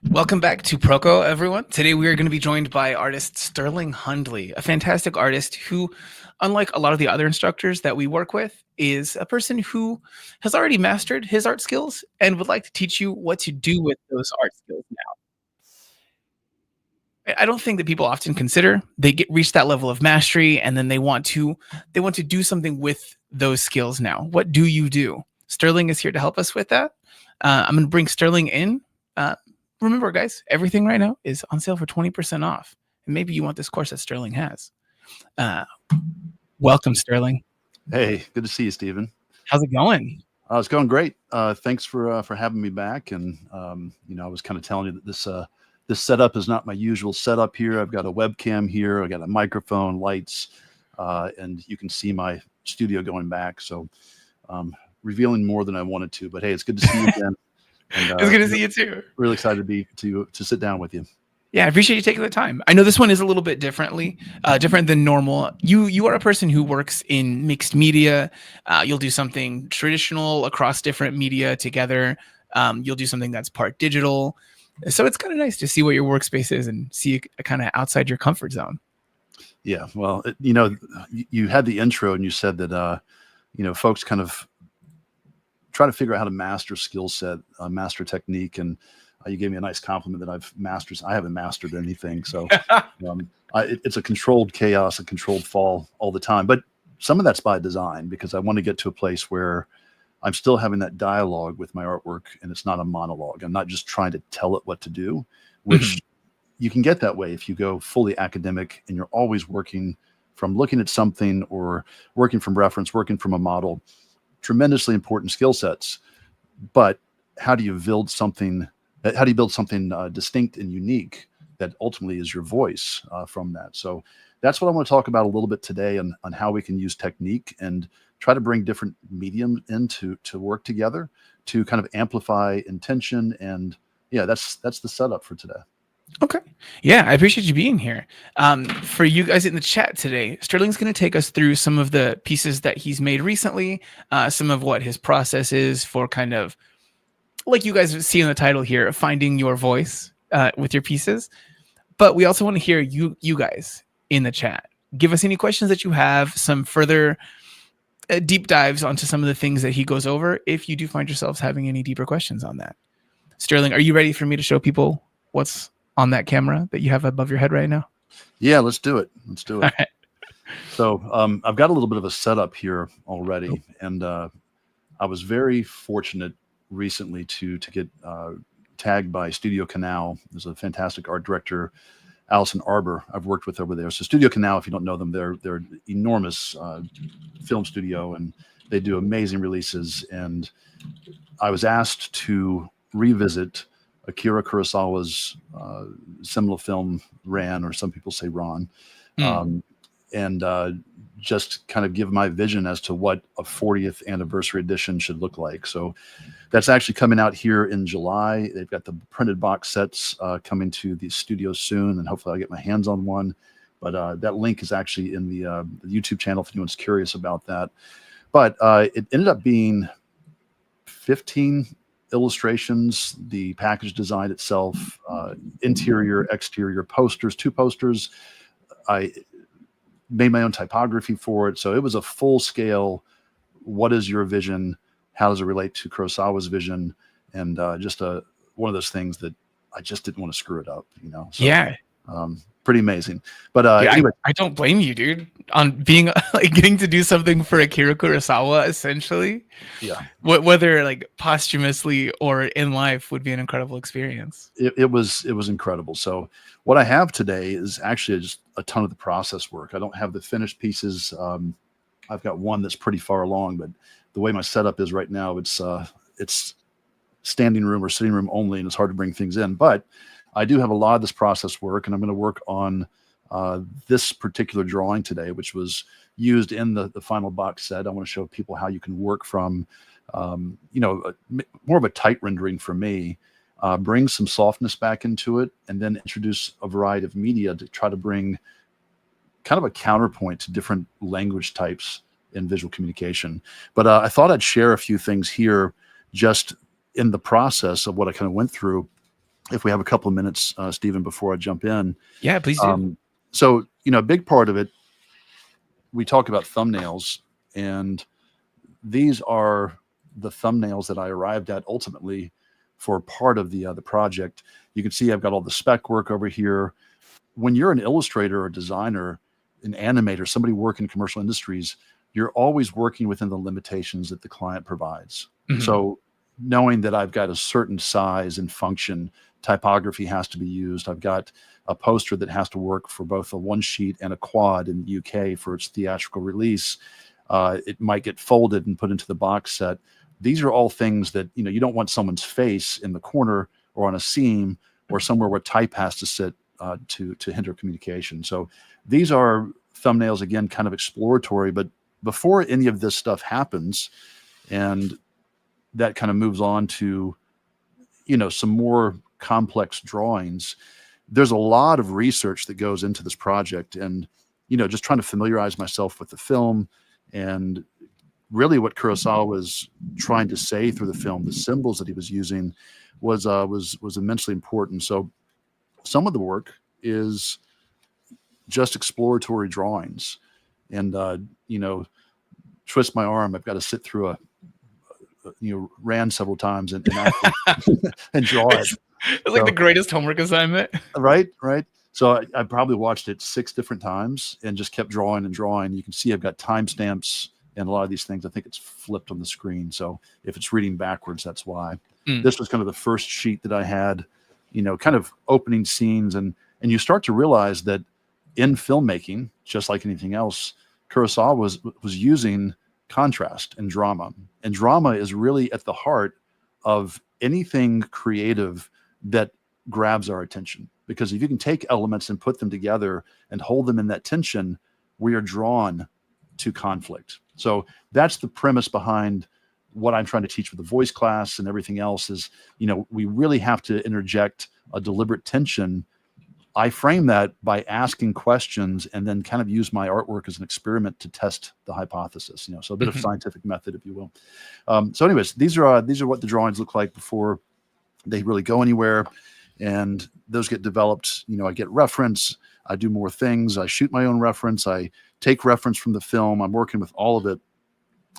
Welcome back to Proko, everyone. Today we are going to be joined by artist Sterling Hundley, a fantastic artist who, unlike a lot of the other instructors that we work with, is a person who has already mastered his art skills and would like to teach you what to do with those art skills now. I don't think that people often consider they reach that level of mastery and then they want to do something with those skills now. What do you do? Sterling is here to help us with that. I'm going to bring Sterling in. Remember, guys, everything right now is on sale for 20% off. And maybe you want this course that Sterling has. Welcome, Sterling. Hey, good to see you, Stephen. How's it going? It's going great. Thanks for having me back. And I was kind of telling you that this setup is not my usual setup here. I've got a webcam here. I got a microphone, lights, and you can see my studio going back. So revealing more than I wanted to. But hey, it's good to see you again. And, it's good to see you too. Really excited to sit down with you. Yeah, I appreciate you taking the time. I know this one is a little bit different than normal. You are a person who works in mixed media. You'll do something traditional across different media together. You'll do something that's part digital. So it's kind of nice to see what your workspace is and see kind of outside your comfort zone. Yeah, well, you had the intro and you said that folks kind of try to figure out how to master skill set, master technique, and you gave me a nice compliment that I haven't mastered anything. So it's a controlled chaos, a controlled fall all the time. But some of that's by design because I want to get to a place where I'm still having that dialogue with my artwork and it's not a monologue. I'm not just trying to tell it what to do, which you can get that way if you go fully academic and you're always working from looking at something or working from reference, working from a model. Tremendously important skill sets, but how do you build something distinct and unique that ultimately is your voice from that? So that's what I want to talk about a little bit today on how we can use technique and try to bring different mediums to work together to kind of amplify intention. And yeah, that's the setup for today. Okay. Yeah, I appreciate you being here. For you guys in the chat today, Sterling's going to take us through some of the pieces that he's made recently, some of what his process is for kind of, like you guys see in the title here, finding your voice with your pieces. But we also want to hear you guys in the chat. Give us any questions that you have, some further deep dives onto some of the things that he goes over, if you do find yourselves having any deeper questions on that. Sterling, are you ready for me to show people what's on that camera that you have above your head right now? Yeah, let's do it. All right. So I've got a little bit of a setup here already, and I was very fortunate recently to get tagged by Studio Canal. There's a fantastic art director, Allison Arbor, I've worked with over there. So Studio Canal, if you don't know them, they're an enormous film studio, and they do amazing releases. And I was asked to revisit Akira Kurosawa's seminal film Ran, or some people say Ron, and just kind of give my vision as to what a 40th anniversary edition should look like. So that's actually coming out here in July. They've got the printed box sets coming to the studio soon, and hopefully I'll get my hands on one. But that link is actually in the YouTube channel if anyone's curious about that. But it ended up being 15 illustrations, the package design itself, interior, exterior posters, 2 posters. I made my own typography for it. So it was a full scale, what is your vision? How does it relate to Kurosawa's vision? And just one of those things that I just didn't want to screw it up, So, yeah. Pretty amazing. But anyway, I don't blame you, dude, on being like getting to do something for Akira Kurosawa, essentially. Yeah. Whether like posthumously or in life would be an incredible experience. It was incredible. So what I have today is actually just a ton of the process work. I don't have the finished pieces. I've got one that's pretty far along, but the way my setup is right now, it's standing room or sitting room only, and it's hard to bring things in. But I do have a lot of this process work, and I'm going to work on this particular drawing today, which was used in the final box set. I want to show people how you can work from, more of a tight rendering for me, bring some softness back into it, and then introduce a variety of media to try to bring kind of a counterpoint to different language types in visual communication. But I thought I'd share a few things here just in the process of what I kind of went through. if we have a couple of minutes, Stephen, before I jump in. Yeah, please do. So, a big part of it, we talk about thumbnails, and these are the thumbnails that I arrived at ultimately for part of the project. You can see I've got all the spec work over here. When you're an illustrator or designer, an animator, somebody working in commercial industries, you're always working within the limitations that the client provides. So knowing that I've got a certain size and function, typography has to be used. I've got a poster that has to work for both a one sheet and a quad in the UK for its theatrical release. It might get folded and put into the box set. These are all things that, you don't want someone's face in the corner or on a seam or somewhere where type has to sit to hinder communication. So these are thumbnails, again, kind of exploratory, but before any of this stuff happens, and that kind of moves on to, some more complex drawings, there's a lot of research that goes into this project, and, just trying to familiarize myself with the film. And really what Kurosawa was trying to say through the film, the symbols that he was using was immensely important. So some of the work is just exploratory drawings, and, twist my arm. I've got to sit through ran several times and and draw it. It's like the greatest homework assignment. Right. So I probably watched it 6 different times and just kept drawing and drawing. You can see I've got timestamps and a lot of these things. I think it's flipped on the screen. So if it's reading backwards, that's why. This was kind of the first sheet that I had, kind of opening scenes. And you start to realize that in filmmaking, just like anything else, Kurosawa was using contrast and drama. And drama is really at the heart of anything creative that grabs our attention. Because if you can take elements and put them together and hold them in that tension, we are drawn to conflict. So that's the premise behind what I'm trying to teach with the voice class and everything else is, we really have to interject a deliberate tension. I frame that by asking questions and then kind of use my artwork as an experiment to test the hypothesis, so a bit of scientific method, if you will. So anyways, these are what the drawings look like before they really go anywhere. And those get developed, I get reference, I do more things, I shoot my own reference, I take reference from the film, I'm working with all of it.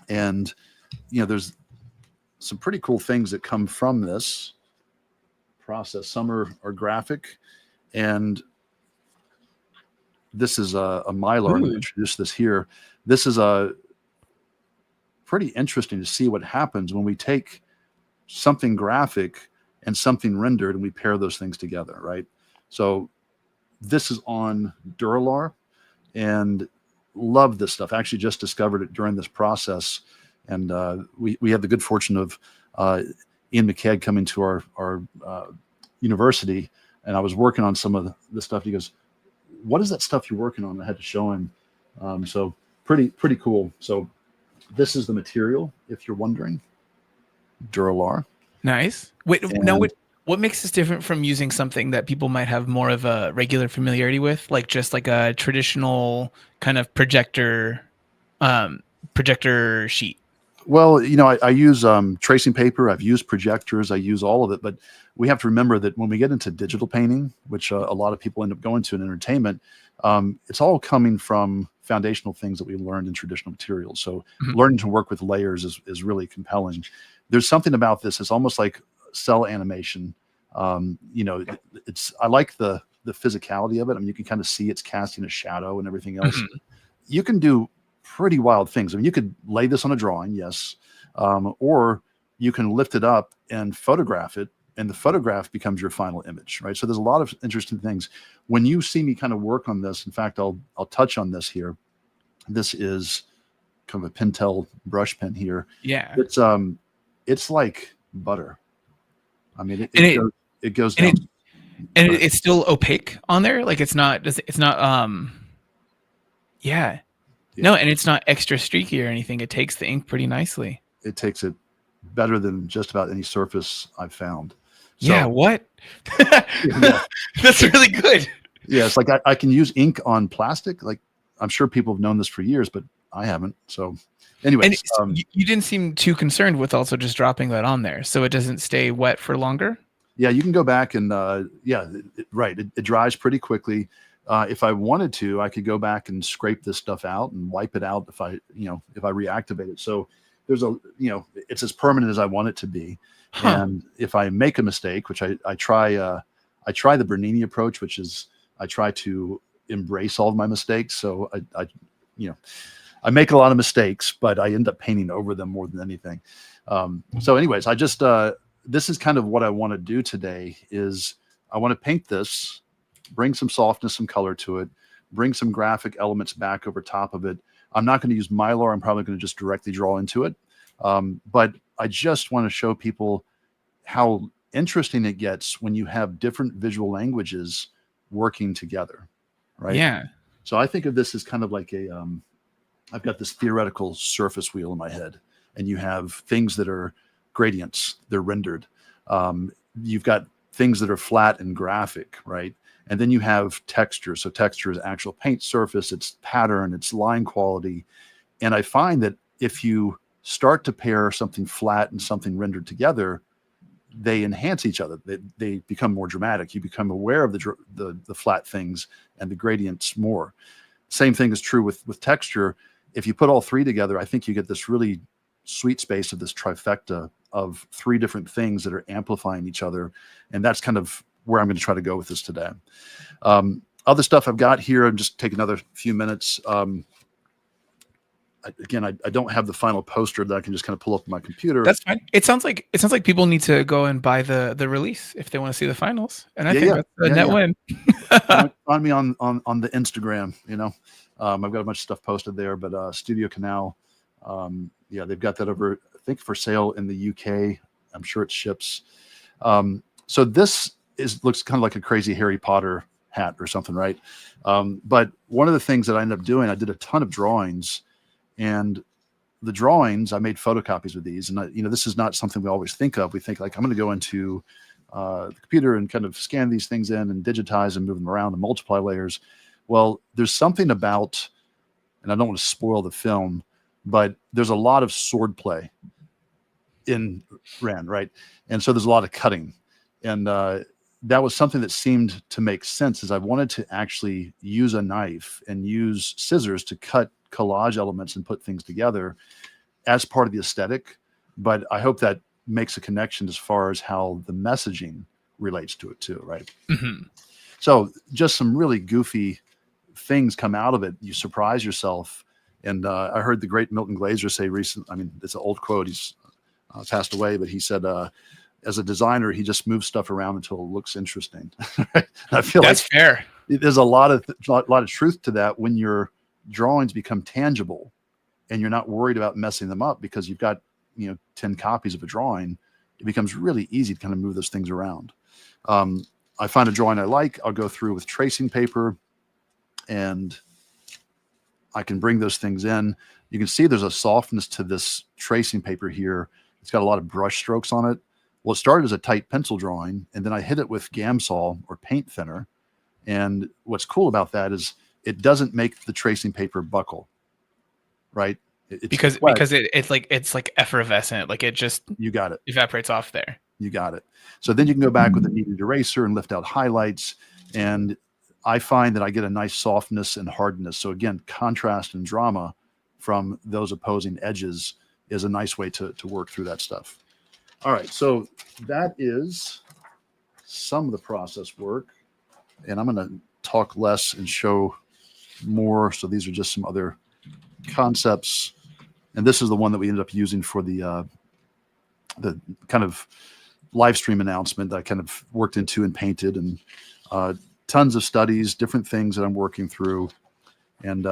And, there's some pretty cool things that come from this process. Some are graphic, and this is a Mylar. I'm going to introduce this here. This is pretty interesting to see what happens when we take something graphic and something rendered and we pair those things together, right? So this is on Duralar, and love this stuff. I actually just discovered it during this process. And we had the good fortune of Ian McCaig coming to our university, and I was working on some of the stuff. He goes, "What is that stuff you're working on?" I had to show him. So pretty cool. So this is the material, if you're wondering. Duralar. Nice. Wait, now what makes this different from using something that people might have more of a regular familiarity with, like just like a traditional kind of projector sheet? Well, I use tracing paper. I've used projectors. I use all of it. But we have to remember that when we get into digital painting, which a lot of people end up going to in entertainment, it's all coming from foundational things that we learned in traditional materials. So learning to work with layers is really compelling. There's something about this. It's almost like cell animation. I like the physicality of it. I mean, you can kind of see it's casting a shadow and everything else. You can do pretty wild things. I mean, you could lay this on a drawing, yes, or you can lift it up and photograph it, and the photograph becomes your final image, right? So there's a lot of interesting things. When you see me kind of work on this, in fact, I'll touch on this here. This is kind of a Pentel brush pen here. Yeah. It's like butter. I mean, it goes down. It's still opaque on there. Like it's not. Yeah. No, and it's not extra streaky or anything. It takes the ink pretty nicely. It takes it better than just about any surface I've found. So, yeah, what? Yeah. That's really good. Yeah, it's like I can use ink on plastic. Like I'm sure people have known this for years, but I haven't. So anyways. And you didn't seem too concerned with also just dropping that on there so it doesn't stay wet for longer? Yeah, you can go back and right. It dries pretty quickly. If I wanted to, I could go back and scrape this stuff out and wipe it out if I reactivate it. So there's it's as permanent as I want it to be. Huh. And if I make a mistake, which I try the Bernini approach, which is I try to embrace all of my mistakes. So I make a lot of mistakes, but I end up painting over them more than anything. So anyways, this is kind of what I want to do today is I want to paint this, bring some softness, some color to it, bring some graphic elements back over top of it. I'm not going to use Mylar. I'm probably going to just directly draw into it. But I just want to show people how interesting it gets when you have different visual languages working together, right? Yeah. So I think of this as kind of like I've got this theoretical surface wheel in my head, and you have things that are gradients, they're rendered. You've got things that are flat and graphic, right? And then you have texture. So texture is actual paint surface, it's pattern, it's line quality. And I find that if you start to pair something flat and something rendered together, they enhance each other. They become more dramatic. You become aware of the flat things and the gradients more. Same thing is true with texture. If you put all three together, I think you get this really sweet space of this trifecta of three different things that are amplifying each other. And that's kind of where I'm going to try to go with this today. Other stuff I've got here, and just take another few minutes. Again, I don't have the final poster that I can just kind of pull up on my computer. That's fine. It sounds like people need to go and buy the release if they want to see the finals. And I think that's a net win. Find me on the Instagram, I've got a bunch of stuff posted there, but Studio Canal, they've got that over, I think, for sale in the UK. I'm sure it ships. So this looks kind of like a crazy Harry Potter hat or something, right? But one of the things that I ended up doing, I did a ton of drawings, and the drawings, I made photocopies of these. And this is not something we always think of. We think like, I'm going to go into the computer and kind of scan these things in and digitize and move them around and multiply layers. Well, there's something about, and I don't want to spoil the film, but there's a lot of sword play in Ren, right? And so there's a lot of cutting. And that was something that seemed to make sense, is I wanted to actually use a knife and use scissors to cut collage elements and put things together as part of the aesthetic. But I hope that makes a connection as far as how the messaging relates to it too, right? Mm-hmm. So just some really goofy things come out of it. You surprise yourself. And I heard the great Milton Glaser say recently, I mean, it's an old quote, he's passed away, but he said, as a designer, he just moves stuff around until it looks interesting. Right? I feel that's fair. There's a lot of truth to that when your drawings become tangible and you're not worried about messing them up because you've got 10 copies of a drawing. It becomes really easy to kind of move those things around. I find a drawing I like, I'll go through with tracing paper and I can bring those things in. You can see there's a softness to this tracing paper here. It's got a lot of brush strokes on it. Well, it started as a tight pencil drawing, and then I hit it with Gamsol or paint thinner. And what's cool about that is it doesn't make the tracing paper buckle, right? Because it's like effervescent, like it just, you got it, evaporates off there. You got it. So then you can go back with a kneaded eraser and lift out highlights, and I find that I get a nice softness and hardness. So again, contrast and drama from those opposing edges is a nice way to work through that stuff. All right, so that is some of the process work, and I'm going to talk less and show more. So these are just some other concepts, and this is the one that we ended up using for the kind of live stream announcement that I kind of worked into and painted, and tons of studies, different things that I'm working through. And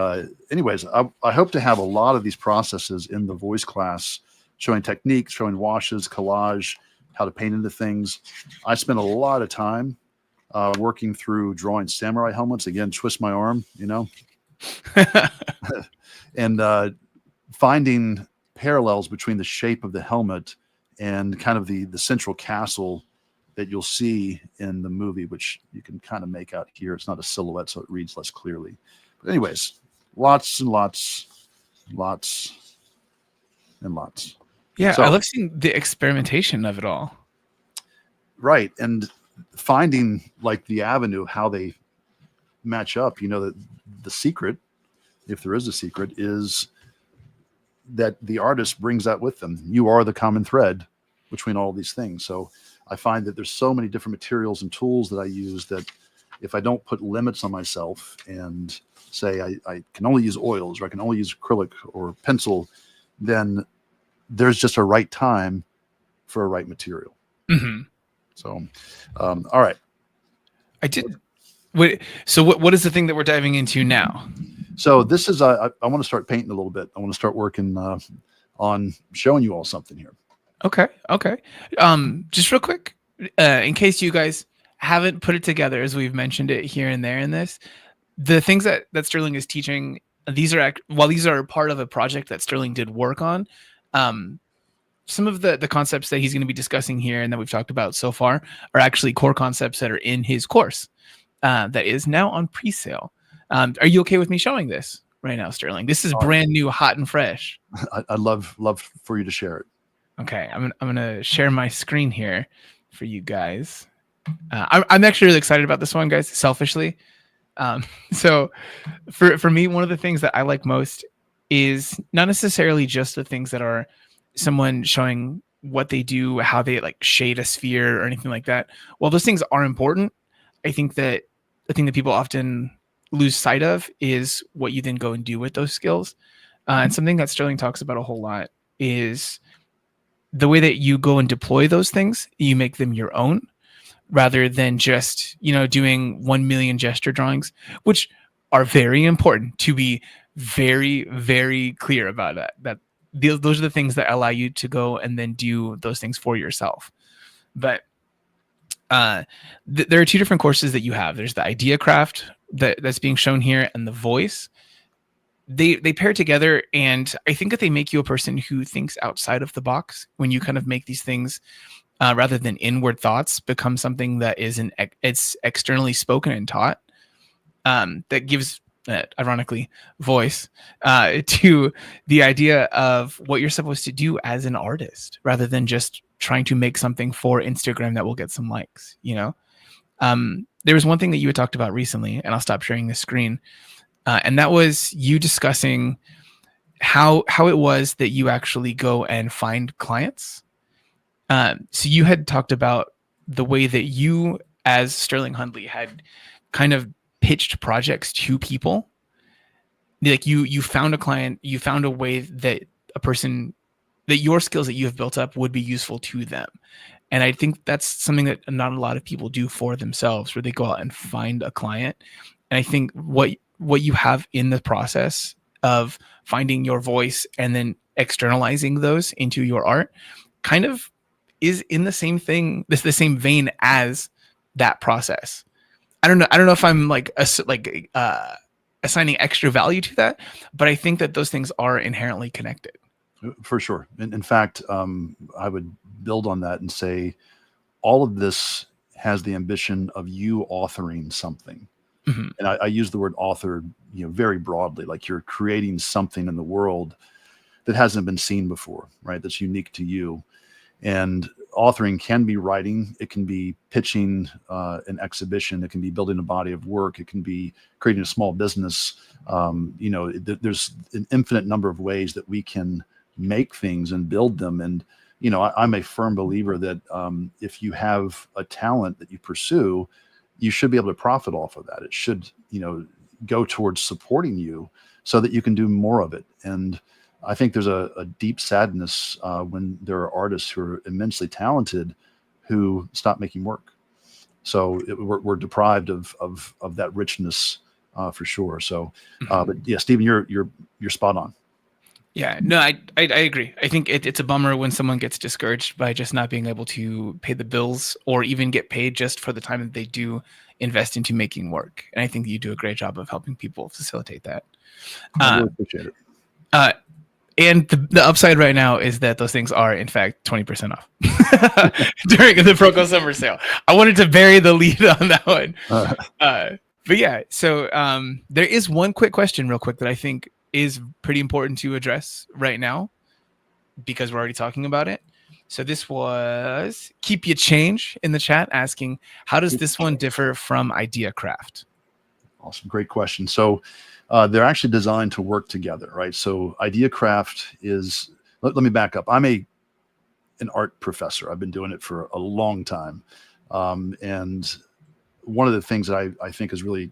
anyways, I hope to have a lot of these processes in the voice class, showing techniques, showing washes, collage, how to paint into things. I spent a lot of time working through drawing samurai helmets. Again, twist my arm, and finding parallels between the shape of the helmet and kind of the central castle that you'll see in the movie, which you can kind of make out here. It's not a silhouette, so it reads less clearly. But anyways, lots and lots and lots. Yeah, So, I love seeing the experimentation of it all. Right. And finding like the avenue of how they match up, the secret, if there is a secret, is that the artist brings that with them. You are the common thread between all these things. So I find that there's so many different materials and tools that I use that if I don't put limits on myself and say I can only use oils, or I can only use acrylic or pencil, then there's just a right time for a right material. Mm-hmm. So, all right. I did. So what is the thing that we're diving into now? So this is, I want to start painting a little bit. I want to start working on showing you all something here. Okay. Just real quick, in case you guys haven't put it together, as we've mentioned it here and there in this, the things that Sterling is teaching, while these are part of a project that Sterling did work on, some of the concepts that he's going to be discussing here and that we've talked about so far are actually core concepts that are in his course that is now on pre-sale. Are you okay with me showing this right now, Sterling? This is brand new, hot and fresh. I'd love for you to share it. Okay, I'm gonna share my screen here for you guys. I'm actually really excited about this one, guys. Selfishly, so for me, one of the things that I like most is not necessarily just the things that are someone showing what they do, how they like shade a sphere or anything like that. While those things are important, I think that the thing that people often lose sight of is what you then go and do with those skills. And something that Sterling talks about a whole lot is the way that you go and deploy those things, you make them your own rather than just, doing 1 million gesture drawings, which are very important, to be very, very clear about that those are the things that allow you to go and then do those things for yourself. But there are two different courses that you have. There's the idea craft that's being shown here and the voice. They pair together, and I think that they make you a person who thinks outside of the box when you kind of make these things rather than inward thoughts become something that it's externally spoken and taught, that gives ironically voice to the idea of what you're supposed to do as an artist rather than just trying to make something for Instagram that will get some likes. There was one thing that you had talked about recently, and I'll stop sharing the screen, and that was you discussing how it was that you actually go and find clients. So you had talked about the way that you, as Sterling Hundley, had kind of pitched projects to people. Like you found a client, you found a way that a person, that your skills that you have built up would be useful to them. And I think that's something that not a lot of people do for themselves, where they go out and find a client. And I think what you have in the process of finding your voice and then externalizing those into your art kind of is in the same thing, the same vein as that process. I don't know if I'm assigning extra value to that, but I think that those things are inherently connected. For sure. In fact, I would build on that and say all of this has the ambition of you authoring something. Mm-hmm. And I use the word author, very broadly, like you're creating something in the world that hasn't been seen before, right? That's unique to you. And authoring can be writing. It can be pitching an exhibition. It can be building a body of work. It can be creating a small business. There's an infinite number of ways that we can make things and build them. And, I'm a firm believer that if you have a talent that you pursue, you should be able to profit off of that. It should, go towards supporting you so that you can do more of it. And I think there's a deep sadness when there are artists who are immensely talented who stop making work. So we're deprived of that richness for sure. So, but yeah, Stephen, you're spot on. Yeah, no, I agree. I think it's a bummer when someone gets discouraged by just not being able to pay the bills or even get paid just for the time that they do invest into making work. And I think you do a great job of helping people facilitate that. I really appreciate it. And the upside right now is that those things are, in fact, 20% off during the Proko summer sale. I wanted to bury the lead on that one. But yeah, so there is one quick question real quick that I think is pretty important to address right now because we're already talking about it. So this was Keep You Change in the chat asking, how does this one differ from Idea Craft? Awesome. Great question. So they're actually designed to work together, right? So Idea Craft is, let me back up. I'm an art professor. I've been doing it for a long time. And one of the things that I think is really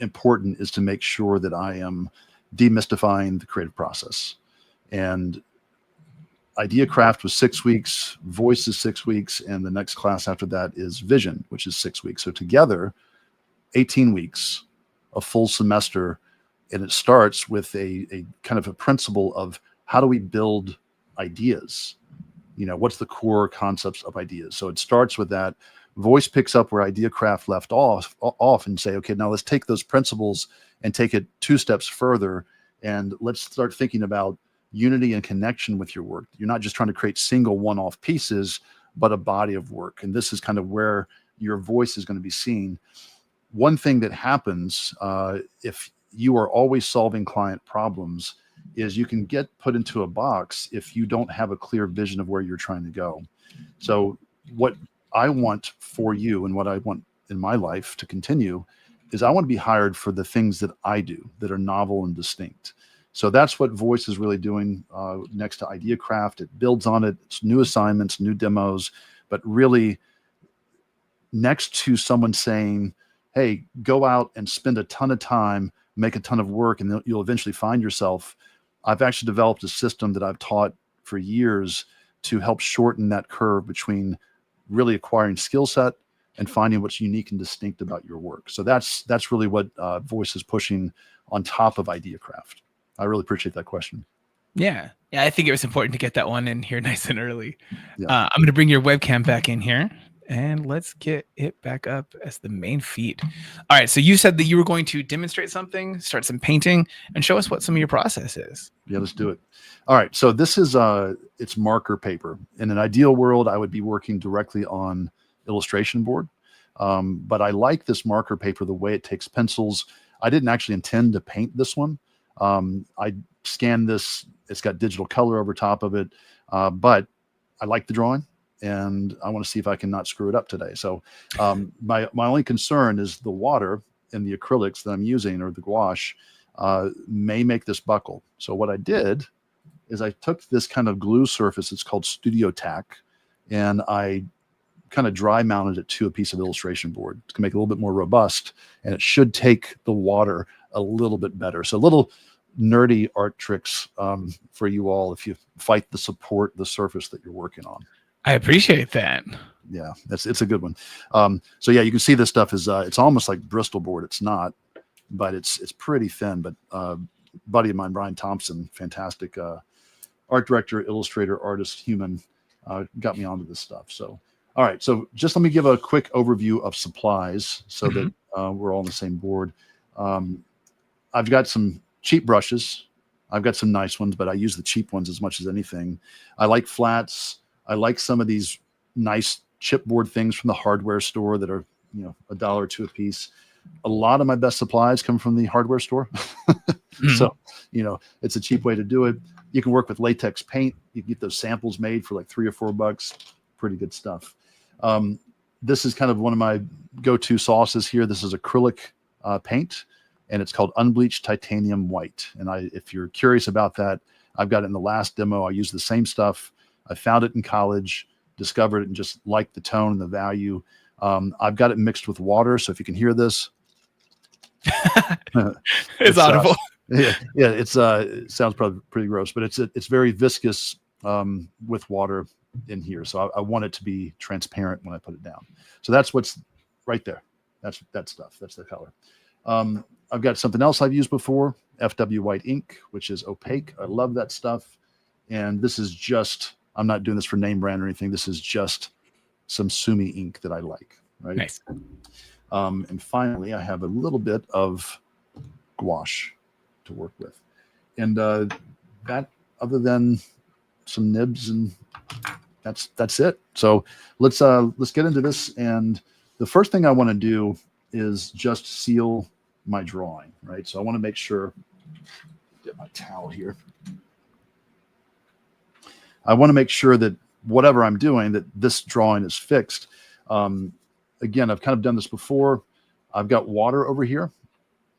important is to make sure that I am demystifying the creative process. And Idea Craft was 6 weeks, Voice is 6 weeks, and the next class after that is Vision, which is 6 weeks. So together, 18 weeks, a full semester, and it starts with a kind of a principle of how do we build ideas? You know, what's the core concepts of ideas? So it starts with that. Voice picks up where Idea Craft left off and say, okay, now let's take those principles and take it 2 steps further, and let's start thinking about unity and connection with your work. You're not just trying to create single one-off pieces, but a body of work. And this is kind of where your voice is going to be seen. One thing that happens if you are always solving client problems is you can get put into a box if you don't have a clear vision of where you're trying to go. So what I want for you and what I want in my life to continue is I want to be hired for the things that I do that are novel and distinct. So that's what Voice is really doing next to Idea Craft. It builds on it. It's new assignments, new demos, but really next to someone saying, hey, go out and spend a ton of time, make a ton of work, and you'll eventually find yourself. I've actually developed a system that I've taught for years to help shorten that curve between really acquiring skill set and finding what's unique and distinct about your work. So that's really what Voice is pushing on top of Idea Craft. I really appreciate that question. Yeah. I think it was important to get that one in here nice and early. Yeah. I'm going to bring your webcam back in here, and let's get it back up as the main feed. All right. So you said that you were going to demonstrate something, start some painting, and show us what some of your process is. Yeah, let's do it. All right. So this is it's marker paper. In an ideal world, I would be working directly on illustration board. But I like this marker paper, the way it takes pencils. I didn't actually intend to paint this one. I scanned this. It's got digital color over top of it. But I like the drawing, and I want to see if I can not screw it up today. So my only concern is the water in the acrylics that I'm using, or the gouache, may make this buckle. So what I did is I took this kind of glue surface, it's called Studio Tack, and I kind of dry mounted it to a piece of illustration board to make it a little bit more robust, and it should take the water a little bit better. So little nerdy art tricks for you all if you fight the surface that you're working on. I appreciate that. Yeah, it's a good one. So yeah, you can see this stuff is it's almost like Bristol board. It's not, but it's pretty thin. But buddy of mine, Brian Thompson, fantastic art director, illustrator, artist, human, got me onto this stuff. So all right, so just let me give a quick overview of supplies so that we're all on the same board. I've got some cheap brushes. I've got some nice ones, but I use the cheap ones as much as anything. I like flats. I like some of these nice chipboard things from the hardware store that are, you know, $1 or $2 a piece. A lot of my best supplies come from the hardware store. So, you know, it's a cheap way to do it. You can work with latex paint. You can get those samples made for like $3 or $4. Pretty good stuff. This is kind of one of my go-to sauces here. This is acrylic paint, and it's called Unbleached Titanium White. And if you're curious about that, I've got it in the last demo. I used the same stuff. I found it in college, discovered it, and just liked the tone and the value. I've got it mixed with water, so if you can hear this, it's audible. Yeah, it sounds probably pretty gross, but it's very viscous with water in here. So I want it to be transparent when I put it down. So that's what's right there. That's that stuff. That's the color. I've got something else I've used before, FW White ink, which is opaque. I love that stuff. And this is just, I'm not doing this for name brand or anything. This is just some Sumi ink that I like. Right. Nice. And finally, I have a little bit of gouache to work with. And that, other than some nibs, and that's it. So let's get into this. And the first thing I want to do is just seal my drawing, right? So I want to make sure, get my towel here. I want to make sure that whatever I'm doing, that this drawing is fixed. Again, I've kind of done this before. I've got water over here.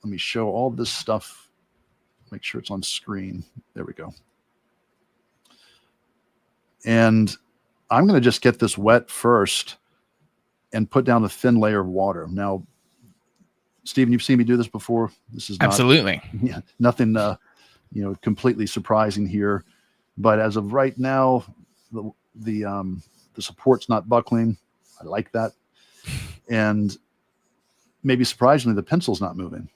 Let me show all this stuff. Make sure it's on screen. There we go. And I'm going to just get this wet first and put down a thin layer of water. Now, Stephen, you've seen me do this before. This is not, Absolutely. Yeah, nothing, completely surprising here. But as of right now, the support's not buckling. I like that. And maybe surprisingly, the pencil's not moving.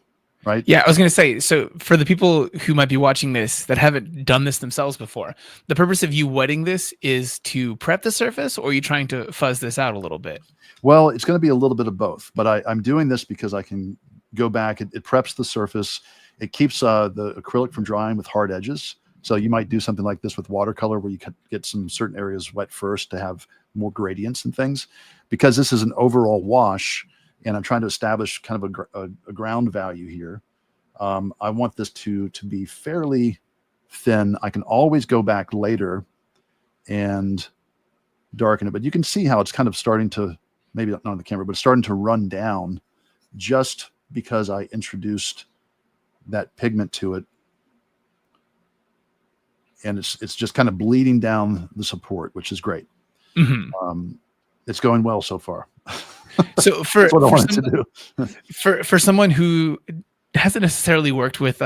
Right? Yeah, I was going to say, so for the people who might be watching this that haven't done this themselves before, the purpose of you wetting this is to prep the surface, or are you trying to fuzz this out a little bit? Well, it's going to be a little bit of both, but I'm doing this because I can go back. It preps the surface. It keeps the acrylic from drying with hard edges. So you might do something like this with watercolor where you can get some certain areas wet first to have more gradients and things. Because this is an overall wash, and I'm trying to establish kind of a ground value here. I want this to be fairly thin. I can always go back later and darken it, but you can see how it's kind of starting to, maybe not on the camera, but it's starting to run down just because I introduced that pigment to it. And it's just kind of bleeding down the support, which is great. Mm-hmm. It's going well so far. So for someone who hasn't necessarily worked with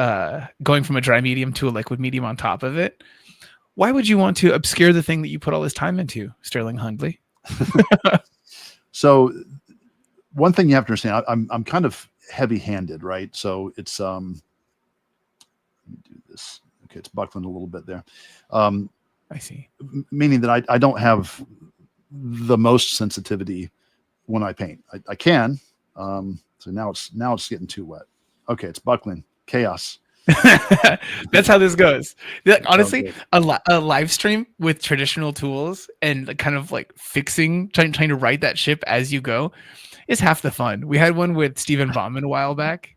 going from a dry medium to a liquid medium on top of it, why would you want to obscure the thing that you put all this time into, Sterling Hundley? So one thing you have to understand, I'm kind of heavy-handed, right? So it's let me do this. Okay, it's buckling a little bit there. I see. Meaning that I don't have the most sensitivity when I paint. I can. So now it's getting too wet. Okay, it's buckling. Chaos. That's how this goes. Honestly, a live stream with traditional tools and kind of like trying to right that ship as you go is half the fun. We had one with Stephen Bauman a while back.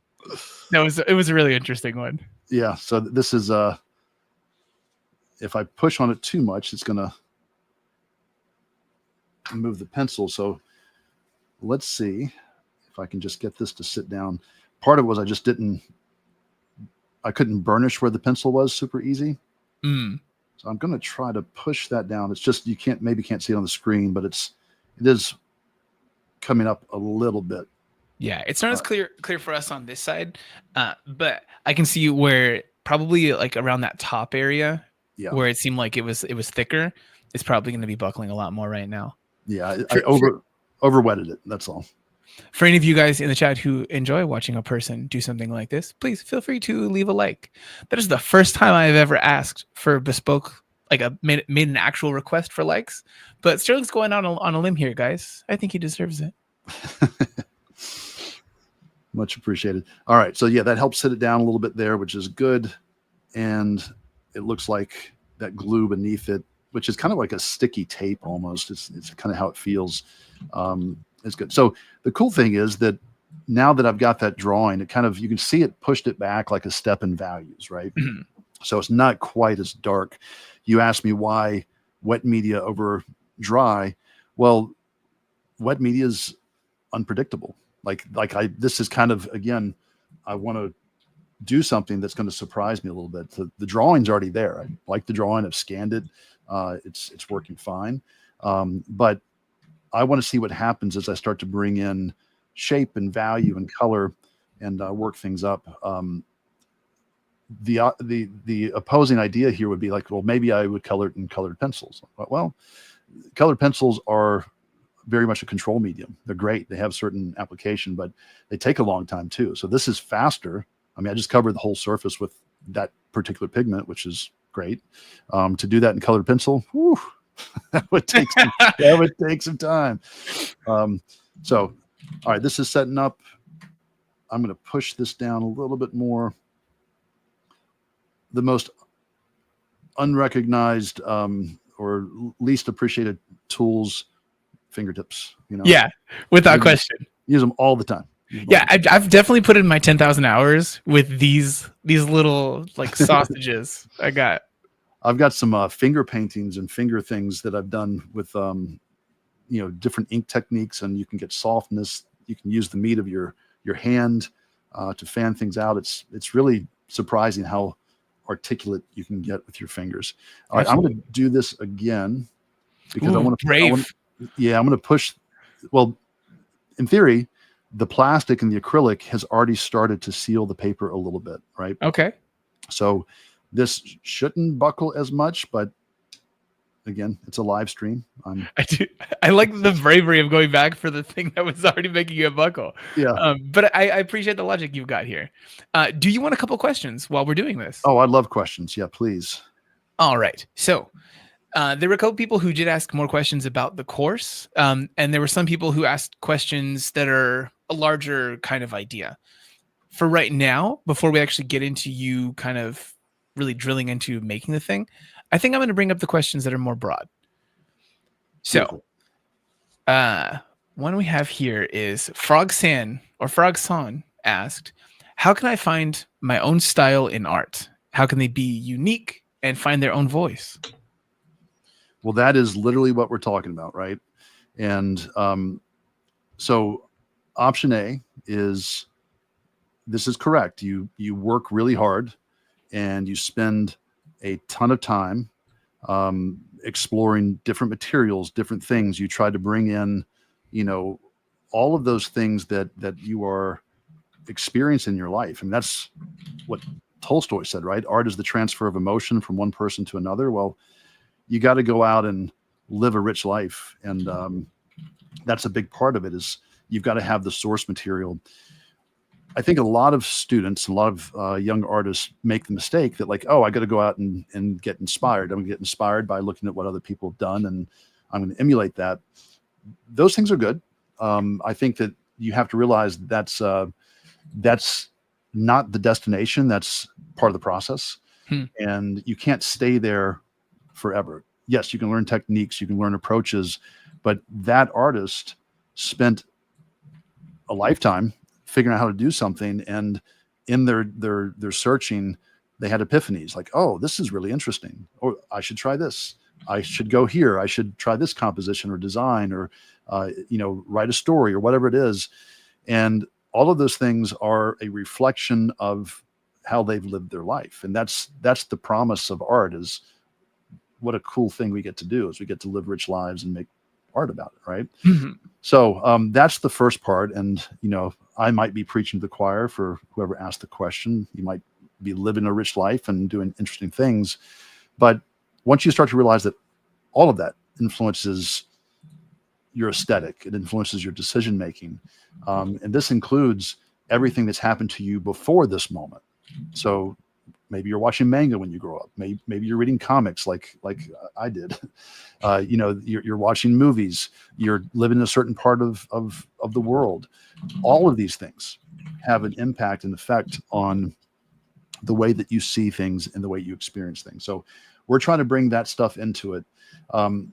It was a really interesting one. Yeah. So this is if I push on it too much, it's gonna move the pencil. So let's see if I can just get this to sit down. Part of it was I couldn't burnish where the pencil was super easy. So I'm going to try to push that down. It's just, you can't see it on the screen, but it is coming up a little bit. Yeah. It's not as clear for us on this side. But I can see where probably like around that top area where it seemed like it was thicker. It's probably going to be buckling a lot more right now. Yeah. I over-wetted it. That's all. For any of you guys in the chat who enjoy watching a person do something like this, please feel free to leave a like. That is the first time I've ever asked for bespoke, like made an actual request for likes. But Sterling's going on a limb here, guys. I think he deserves it. Much appreciated. All right. So yeah, that helps sit it down a little bit there, which is good. And it looks like that glue beneath it, which is kind of like a sticky tape almost. It's kind of how it feels. It's good. So the cool thing is that now that I've got that drawing, it kind of, you can see it pushed it back like a step in values, right? Mm-hmm. So it's not quite as dark. You asked me why wet media over dry. Well, wet media is unpredictable. This is kind of, again, I want to do something that's going to surprise me a little bit. The drawing's already there. I like the drawing. I've scanned it. It's working fine. But I want to see what happens as I start to bring in shape and value and color and work things up. The opposing idea here would be like, well, maybe I would color it in colored pencils. Well, colored pencils are very much a control medium. They're great. They have certain application, but they take a long time too. So this is faster. I mean, I just covered the whole surface with that particular pigment, which is great. To do that in colored pencil, whew, that would take some time. So, all right, this is setting up. I'm going to push this down a little bit more. The most unrecognized or least appreciated tools, fingertips. Yeah, without question. Use them all the time. Yeah, I've definitely put in my 10,000 hours with these little like sausages I got. I've got some finger paintings and finger things that I've done with different ink techniques, and you can get softness. You can use the meat of your hand to fan things out. It's really surprising how articulate you can get with your fingers. All right, I'm going to do this again because I want to. Yeah, I'm going to push. Well, in theory, the plastic and the acrylic has already started to seal the paper a little bit, right? Okay. So this shouldn't buckle as much, but again, it's a live stream. I like the bravery of going back for the thing that was already making you buckle. Yeah. But I appreciate the logic you've got here. Do you want a couple questions while we're doing this? Oh, I love questions. Yeah, please. All right. So there were a couple people who did ask more questions about the course. And there were some people who asked questions that are a larger kind of idea. For right now, before we actually get into you kind of really drilling into making the thing, I think I'm going to bring up the questions that are more broad. So, one we have here is Frogsan asked, how can I find my own style in art? How can they be unique and find their own voice? Well, that is literally what we're talking about, right? And so option A is, this is correct. You work really hard and you spend a ton of time exploring different materials, different things. You try to bring in, all of those things that you are experiencing in your life. And that's what Tolstoy said, right? Art is the transfer of emotion from one person to another. Well, you got to go out and live a rich life. And that's a big part of it, is you've got to have the source material. I think a lot of students, a lot of young artists make the mistake that like, oh, I got to go out and get inspired. I'm going to get inspired by looking at what other people have done, and I'm going to emulate that. Those things are good. I think that you have to realize that's not the destination. That's part of the process. And you can't stay there forever. Yes, you can learn techniques, you can learn approaches, but that artist spent a lifetime figuring out how to do something, and in their searching, they had epiphanies like, oh, this is really interesting, or I should try this, I should go here, I should try this composition or design, or write a story or whatever it is. And all of those things are a reflection of how they've lived their life. And that's the promise of art, is what a cool thing we get to do, is we get to live rich lives and make art about it, right? Mm-hmm. So that's the first part. And I might be preaching to the choir for whoever asked the question. You might be living a rich life and doing interesting things, but once you start to realize that all of that influences your aesthetic, it influences your decision making, and this includes everything that's happened to you before this moment. So maybe you're watching manga when you grow up. Maybe you're reading comics like I did. You're watching movies. You're living in a certain part of the world. All of these things have an impact and effect on the way that you see things and the way you experience things. So we're trying to bring that stuff into it.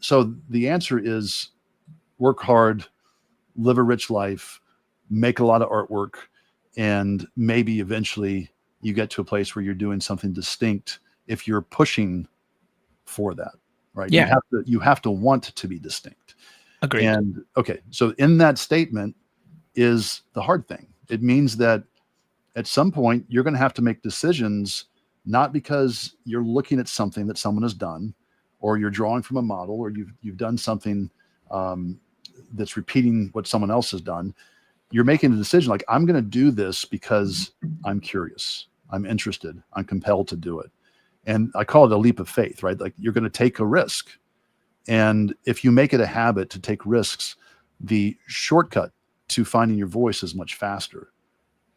So the answer is work hard, live a rich life, make a lot of artwork, and maybe eventually you get to a place where you're doing something distinct if you're pushing for that, right? Yeah. You have to want to be distinct. Agreed. And okay, so in that statement is the hard thing. It means that at some point you're going to have to make decisions, not because you're looking at something that someone has done, or you're drawing from a model, or you've done something that's repeating what someone else has done. You're making a decision like, I'm going to do this because I'm curious, I'm interested, I'm compelled to do it. And I call it a leap of faith, right? Like, you're going to take a risk. And if you make it a habit to take risks, the shortcut to finding your voice is much faster,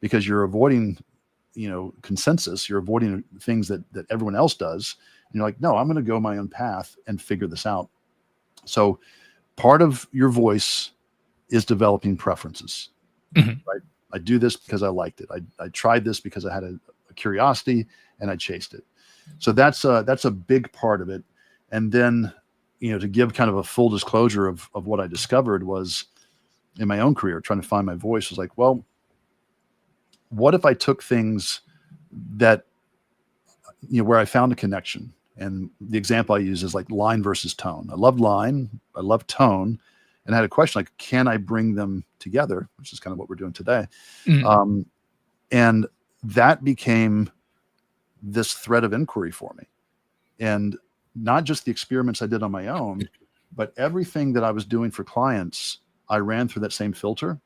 because you're avoiding, consensus. You're avoiding things that everyone else does. And you're like, no, I'm going to go my own path and figure this out. So part of your voice is developing preferences. Mm-hmm. Right? I do this because I liked it. I tried this because I had a curiosity and I chased it. So that's a big part of it. And then, to give kind of a full disclosure of what I discovered was in my own career, trying to find my voice, was like, well, what if I took things that, where I found a connection, And the example I use is like line versus tone. I love line, I love tone, and I had a question like, can I bring them together? Which is kind of what we're doing today. Mm. And that became this thread of inquiry for me. And not just the experiments I did on my own, but everything that I was doing for clients, I ran through that same filter.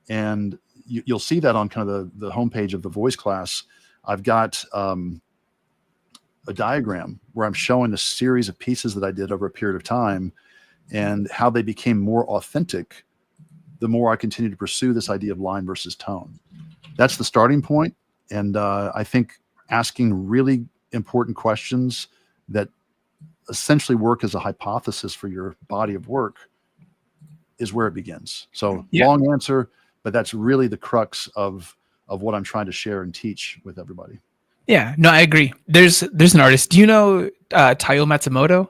And you'll see that on kind of the homepage of the voice class. I've got a diagram where I'm showing a series of pieces that I did over a period of time and how they became more authentic the more I continue to pursue this idea of line versus tone. That's the starting point. And I think asking really important questions that essentially work as a hypothesis for your body of work is where it begins. So long answer, but that's really the crux of what I'm trying to share and teach with everybody. Yeah, no, I agree. There's an artist. Do you know Taiyo Matsumoto,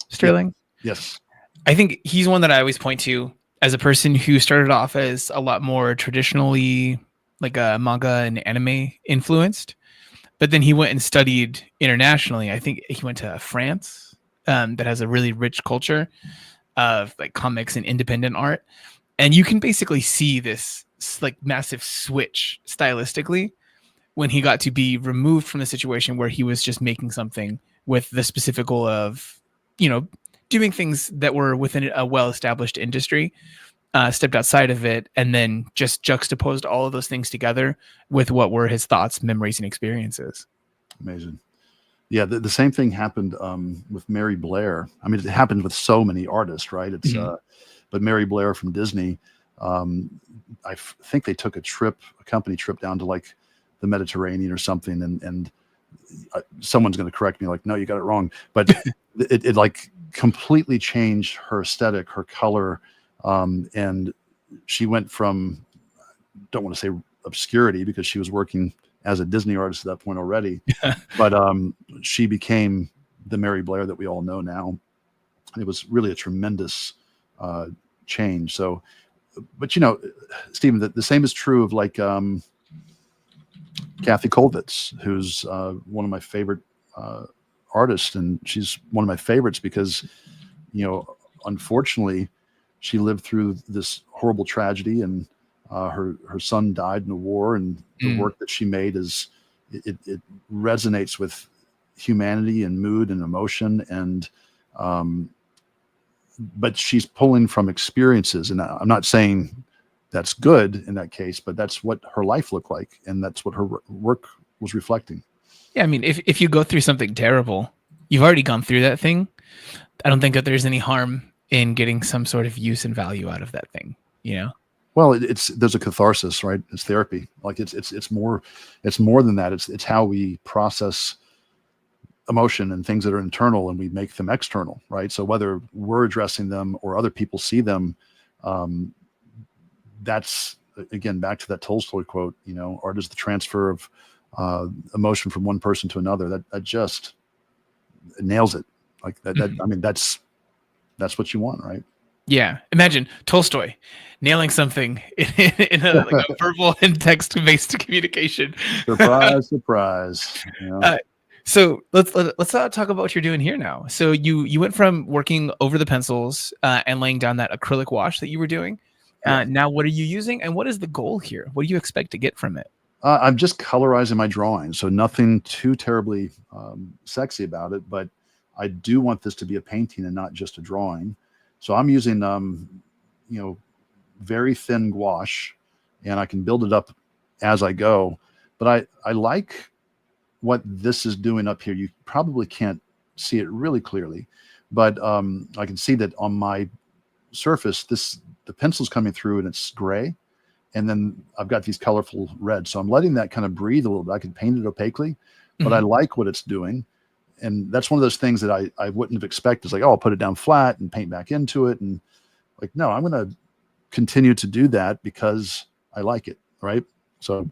Sterling? Yes. I think he's one that I always point to as a person who started off as a lot more traditionally like a manga and anime influenced, but then he went and studied internationally. I think he went to France, that has a really rich culture of like comics and independent art, and you can basically see this like massive switch stylistically when he got to be removed from the situation where he was just making something with the specific goal of, doing things that were within a well-established industry, stepped outside of it, and then just juxtaposed all of those things together with what were his thoughts, memories, and experiences. Amazing. Yeah, the same thing happened with Mary Blair. I mean, it happened with so many artists, right? It's but Mary Blair from Disney, I think they took a company trip down to like the Mediterranean or something, and someone's going to correct me like, no, you got it wrong, but it like completely changed her aesthetic, her color, and she went from, don't want to say obscurity because she was working as a Disney artist at that point already, but she became the Mary Blair that we all know now. And it was really a tremendous change. So, but Stephen, the same is true of like Kathy Kollwitz, who's one of my favorite artists, and she's one of my favorites because, unfortunately, she lived through this horrible tragedy, and her son died in a war, and the work that she made it resonates with humanity and mood and emotion, and but she's pulling from experiences, and I'm not saying that's good in that case, but that's what her life looked like, and that's what her work was reflecting. Yeah, I mean, if you go through something terrible, you've already gone through that thing. I don't think that there's any harm in getting some sort of use and value out of that thing, Well, there's a catharsis, right? It's therapy. Like it's more than that. It's how we process emotion and things that are internal, and we make them external, right? So whether we're addressing them or other people see them, that's again back to that Tolstoy quote. Art is the transfer of emotion from one person to another. That just nails it. Like that. I mean, that's what you want, right? Yeah. Imagine Tolstoy nailing something in a verbal and text-based communication. Surprise, surprise. So let's talk about what you're doing here now. So you went from working over the pencils and laying down that acrylic wash that you were doing. Now, what are you using, and what is the goal here? What do you expect to get from it? I'm just colorizing my drawing, so nothing too terribly sexy about it. But I do want this to be a painting and not just a drawing. So I'm using, very thin gouache, and I can build it up as I go. But I like what this is doing up here. You probably can't see it really clearly, but I can see that on my surface, the pencil's coming through and it's gray. And then I've got these colorful reds. So I'm letting that kind of breathe a little bit. I can paint it opaquely, but I like what it's doing. And that's one of those things that I wouldn't have expected. It's like, I'll put it down flat and paint back into it. And like, no, I'm going to continue to do that because I like it. Right. So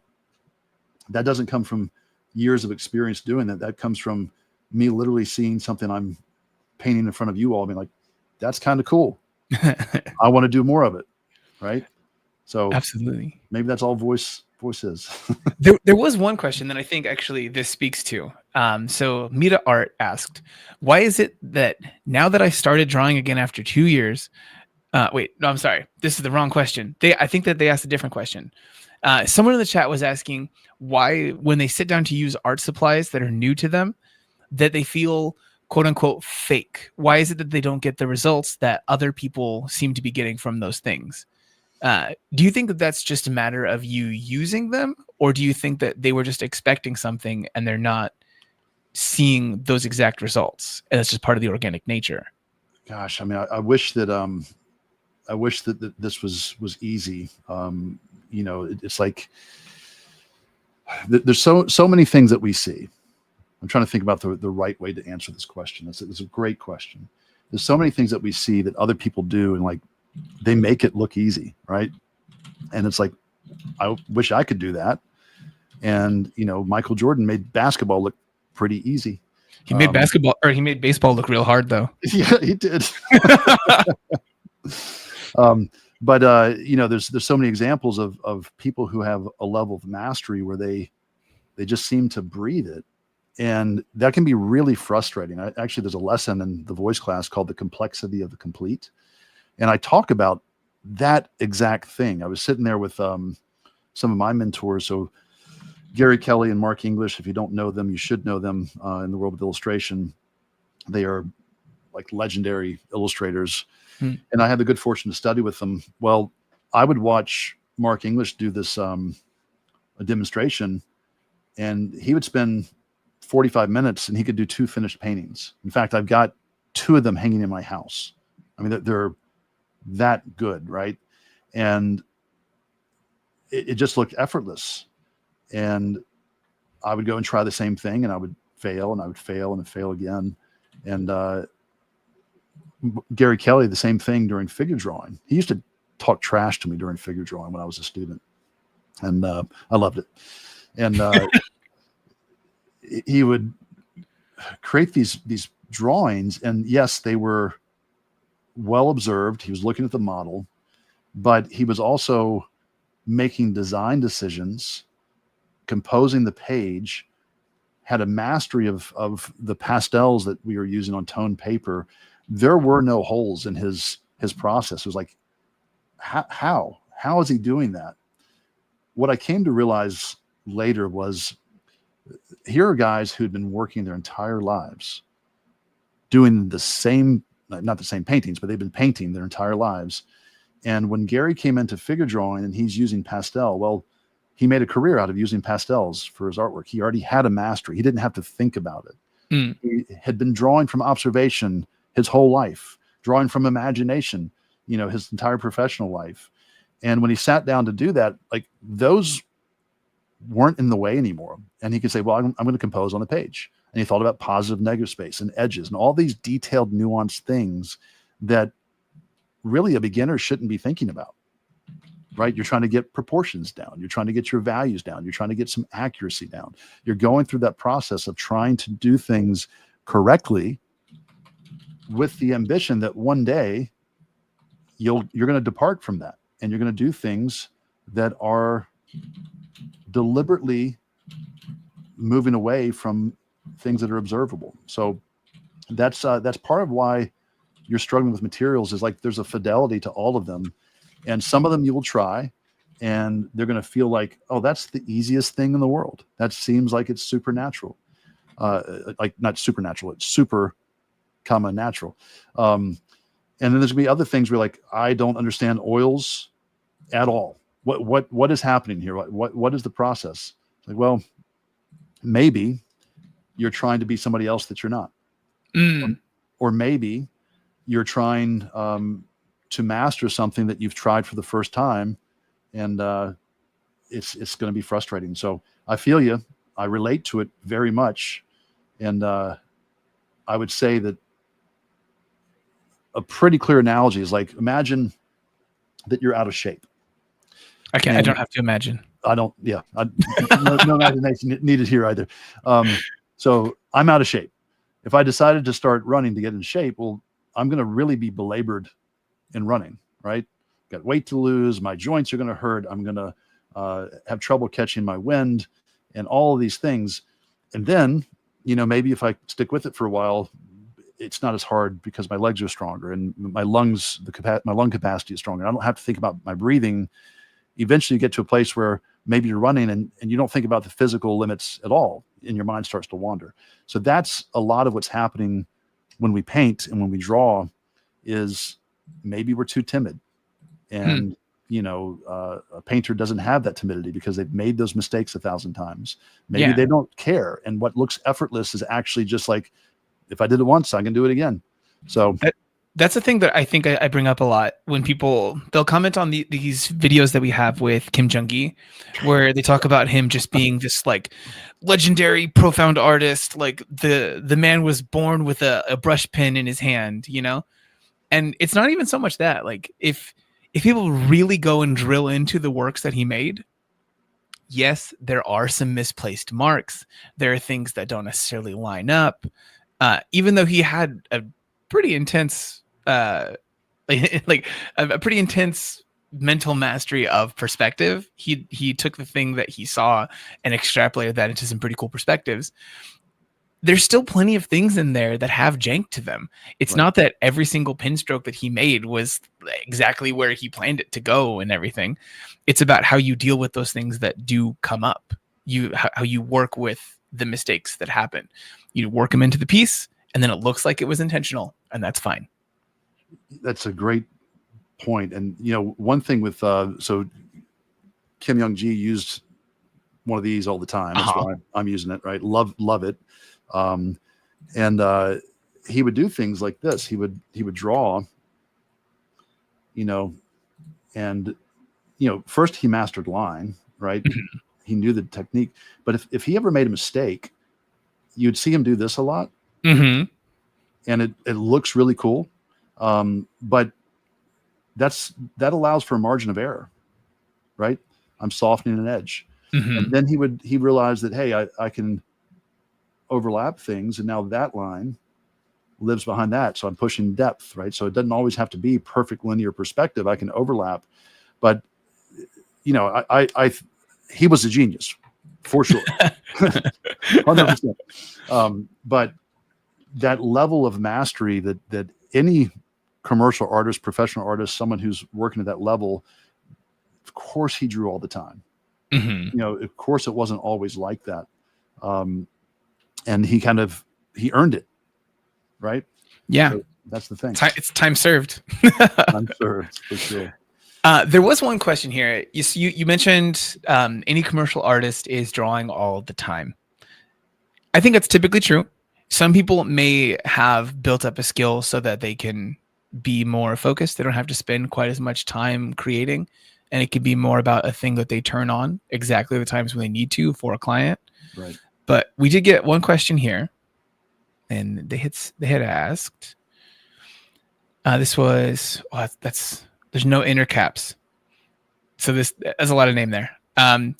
that doesn't come from years of experience doing that. That comes from me literally seeing something I'm painting in front of you all, being like, that's kind of cool. I want to do more of it. Right. So absolutely. Maybe that's all voice voice is. There was one question that I think actually this speaks to. So Mita Art asked, why is it that now that I started drawing again after 2 years, wait, no, I'm sorry. This is the wrong question. I think that they asked a different question. Someone in the chat was asking why, when they sit down to use art supplies that are new to them, that they feel quote unquote fake. Why is it that they don't get the results that other people seem to be getting from those things? Do you think that that's just a matter of you using them, or do you think that they were just expecting something and they're not seeing those exact results, and it's just part of the organic nature? Gosh, I mean, I wish that this was easy. It's like there's so many things that we see. I'm trying to think about the right way to answer this question. It's a great question. There's so many things that we see that other people do, and like they make it look easy, right? And it's like, I wish I could do that. And Michael Jordan made basketball look pretty easy. He made he made baseball look real hard, though. Yeah, he did. But there's so many examples of people who have a level of mastery where they just seem to breathe it. And that can be really frustrating. Actually, there's a lesson in the voice class called The Complexity of the Complete. And I talk about that exact thing. I was sitting there with some of my mentors. So Gary Kelly and Mark English, if you don't know them, you should know them in the world of illustration. They are like legendary illustrators. And I had the good fortune to study with them. Well, I would watch Mark English do this a demonstration, and he would spend 45 minutes and he could do 2 finished paintings. In fact, I've got 2 of them hanging in my house. I mean, they're that good, right? And it just looked effortless. And I would go and try the same thing, and I would fail, and I would fail, and fail again. And Gary Kelly, the same thing during figure drawing. He used to talk trash to me during figure drawing when I was a student, and I loved it. And he would create these drawings, and yes, they were well observed. He was looking at the model, but he was also making design decisions, composing the page, had a mastery of the pastels that we were using on toned paper. There were no holes in his process. It was like, how is he doing that? What I came to realize later was, here are guys who'd been working their entire lives doing the same, not the same paintings, but they've been painting their entire lives. And when Gary came into figure drawing and he's using pastel, well, he made a career out of using pastels for his artwork. He already had a mastery. He didn't have to think about it. He had been drawing from observation his whole life, drawing from imagination, his entire professional life. And when he sat down to do that, like, those weren't in the way anymore. And he could say, well, I'm going to compose on the page. And he thought about positive, negative space and edges and all these detailed, nuanced things that really a beginner shouldn't be thinking about, right? You're trying to get proportions down. You're trying to get your values down. You're trying to get some accuracy down. You're going through that process of trying to do things correctly with the ambition that one day you're going to depart from that, and you're going to do things that are deliberately moving away from things that are observable. So that's part of why you're struggling with materials, is like there's a fidelity to all of them. And some of them you will try and they're going to feel like, oh, that's the easiest thing in the world. That seems like it's supernatural. Like not supernatural, it's super comma natural. And then there's gonna be other things where like, I don't understand oils at all. What is happening here? What is the process? Like, well, maybe you're trying to be somebody else that you're not. Or maybe you're trying to master something that you've tried for the first time, and it's going to be frustrating. So I feel you. I relate to it very much. And I would say that a pretty clear analogy is like, imagine that you're out of shape. I don't have to imagine. I don't. Yeah. No imagination needed here either. So I'm out of shape. If I decided to start running to get in shape, well, I'm going to really be belabored in running, right? Got weight to lose. My joints are going to hurt. I'm going to have trouble catching my wind, and all of these things. And then, maybe if I stick with it for a while, it's not as hard because my legs are stronger and my lungs, my lung capacity is stronger. I don't have to think about my breathing. Eventually you get to a place where maybe you're running and you don't think about the physical limits at all, and your mind starts to wander. So that's a lot of what's happening when we paint and when we draw, is maybe we're too timid. And a painter doesn't have that timidity because they've made those mistakes 1,000 times. Maybe Yeah. they don't care. And what looks effortless is actually just like, if I did it once, I can do it again. So that's the thing that I think I bring up a lot when they'll comment on these videos that we have with Kim Jung-gi, where they talk about him just being this like legendary, profound artist. Like the man was born with a brush pen in his hand, and it's not even so much that. Like if people really go and drill into the works that he made, yes, there are some misplaced marks. There are things that don't necessarily line up. Even though he had a pretty intense like a pretty intense mental mastery of perspective, he took the thing that he saw and extrapolated that into some pretty cool perspectives. There's still plenty of things in there that have jank to them. It's not that every single pin stroke that he made was exactly where he planned it to go and everything. It's about how you deal with those things that do come up. How you work with the mistakes that happen. You work them into the piece, and then it looks like it was intentional, and that's fine. That's a great point. And one thing with so Kim Jung-gi used one of these all the time. That's why I'm using it. Right, love it. And he would do things like this. He would draw. And first he mastered line. Right, he knew the technique. But if he ever made a mistake, you'd see him do this a lot, and it looks really cool. But that allows for a margin of error, right? I'm softening an edge. And then he realized that, hey, I can overlap things, and now that line lives behind that. So I'm pushing depth, right? So it doesn't always have to be perfect linear perspective. I can overlap. But he was a genius for sure. 100%. But that level of mastery that any commercial artist, professional artist, someone who's working at that level, of course he drew all the time. Of course it wasn't always like that. And he earned it. Right. Yeah. So that's the thing. It's time served. Time served for sure. There was one question here. You mentioned any commercial artist is drawing all the time. I think that's typically true. Some people may have built up a skill so that they can be more focused. They don't have to spend quite as much time creating, and it could be more about a thing that they turn on exactly the times when they need to for a client. Right. But we did get one question here, and they had asked. This was there's no inner caps, so there's a lot of name there.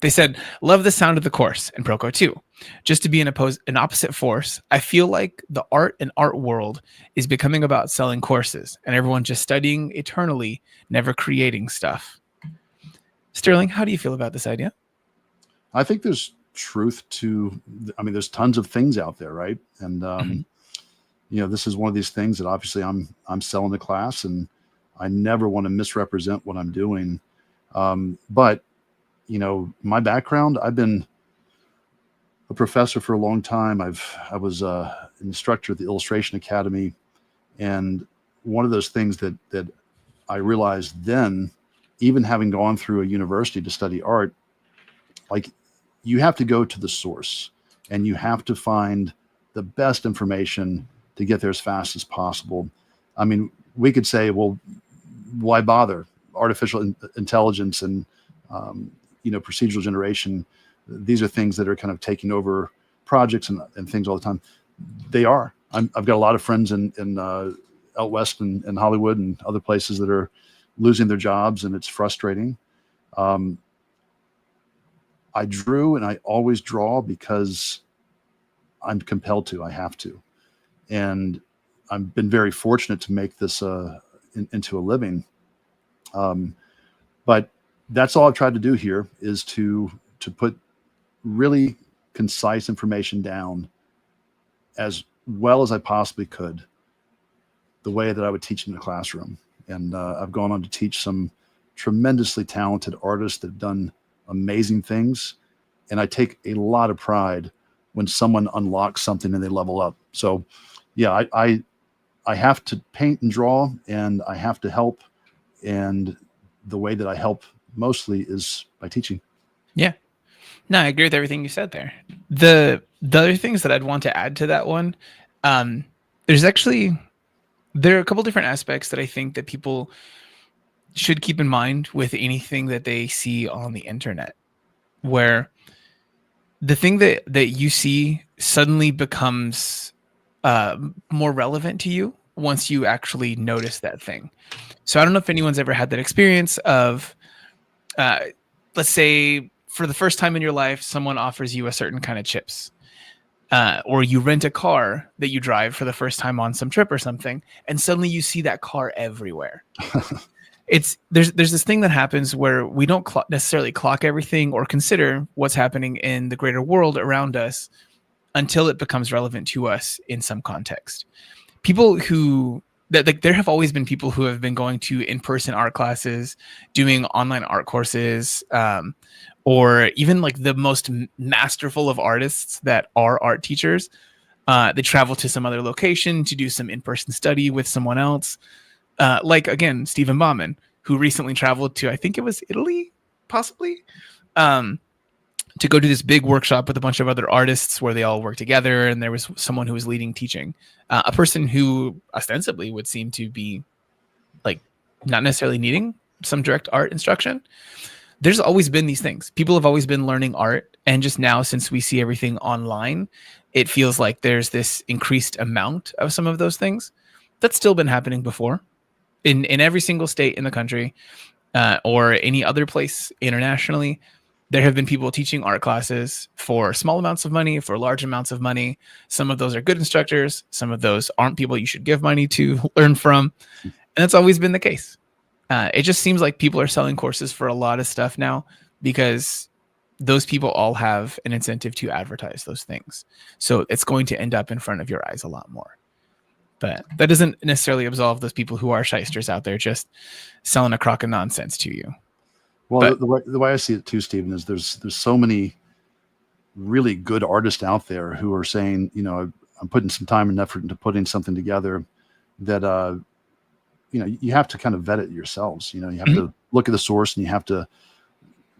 They said, love the sound of the course and Proko too. Just to be an opposite force, I feel like the art and art world is becoming about selling courses and everyone just studying eternally, never creating stuff. Sterling, how do you feel about this idea? I think there's truth to, there's tons of things out there, right? And, this is one of these things that obviously I'm selling the class, and I never want to misrepresent what I'm doing. But my background, I've been a professor for a long time. I was an instructor at the Illustration Academy. And one of those things that I realized then, even having gone through a university to study art, like, you have to go to the source and you have to find the best information to get there as fast as possible. We could say, well, why bother? Artificial intelligence and, procedural generation, these are things that are kind of taking over projects and things all the time. They are. I've got a lot of friends in out west and Hollywood and other places that are losing their jobs, and it's frustrating. I drew, and I always draw because I'm compelled to. I have to. And I've been very fortunate to make this into a living. But that's all I've tried to do here is to put really concise information down as well as I possibly could, the way that I would teach in the classroom. And I've gone on to teach some tremendously talented artists that have done amazing things. And I take a lot of pride when someone unlocks something and they level up. So yeah, I have to paint and draw, and I have to help. And the way that I help mostly is by teaching. Yeah. No, I agree with everything you said there. The other things that I'd want to add to that one, um, there's actually there are a couple different aspects that I think that people should keep in mind with anything that they see on the internet, where the thing that you see suddenly becomes more relevant to you once you actually notice that thing. So I don't know if anyone's ever had that experience of, let's say, for the first time in your life, someone offers you a certain kind of chips. Or you rent a car that you drive for the first time on some trip or something, and suddenly you see that car everywhere. There's this thing that happens where we don't necessarily clock everything or consider what's happening in the greater world around us until it becomes relevant to us in some context. People who like there have always been people who have been going to in-person art classes, doing online art courses, or even like the most masterful of artists that are art teachers. They travel to some other location to do some in-person study with someone else. Like, again, Stephen Bauman, who recently traveled to, I think it was Italy, possibly, to go to this big workshop with a bunch of other artists where they all work together. And there was someone who was leading teaching, a person who ostensibly would seem to be like not necessarily needing some direct art instruction. There's always been these things. People have always been learning art. And just now, since we see everything online, it feels like there's this increased amount of some of those things. That's still been happening before in every single state in the country, or any other place internationally. There have been people teaching art classes for small amounts of money, for large amounts of money. Some of those are good instructors. Some of those aren't people you should give money to learn from. And that's always been the case. It just seems like people are selling courses for a lot of stuff now because those people all have an incentive to advertise those things. So it's going to end up in front of your eyes a lot more. But that doesn't necessarily absolve those people who are shysters out there just selling a crock of nonsense to you. Well, the way I see it too, Stephen, is there's so many really good artists out there who are saying, you know, I'm putting some time and effort into putting something together that, you know, you have to kind of vet it yourselves. You know, you have to look at the source and you have to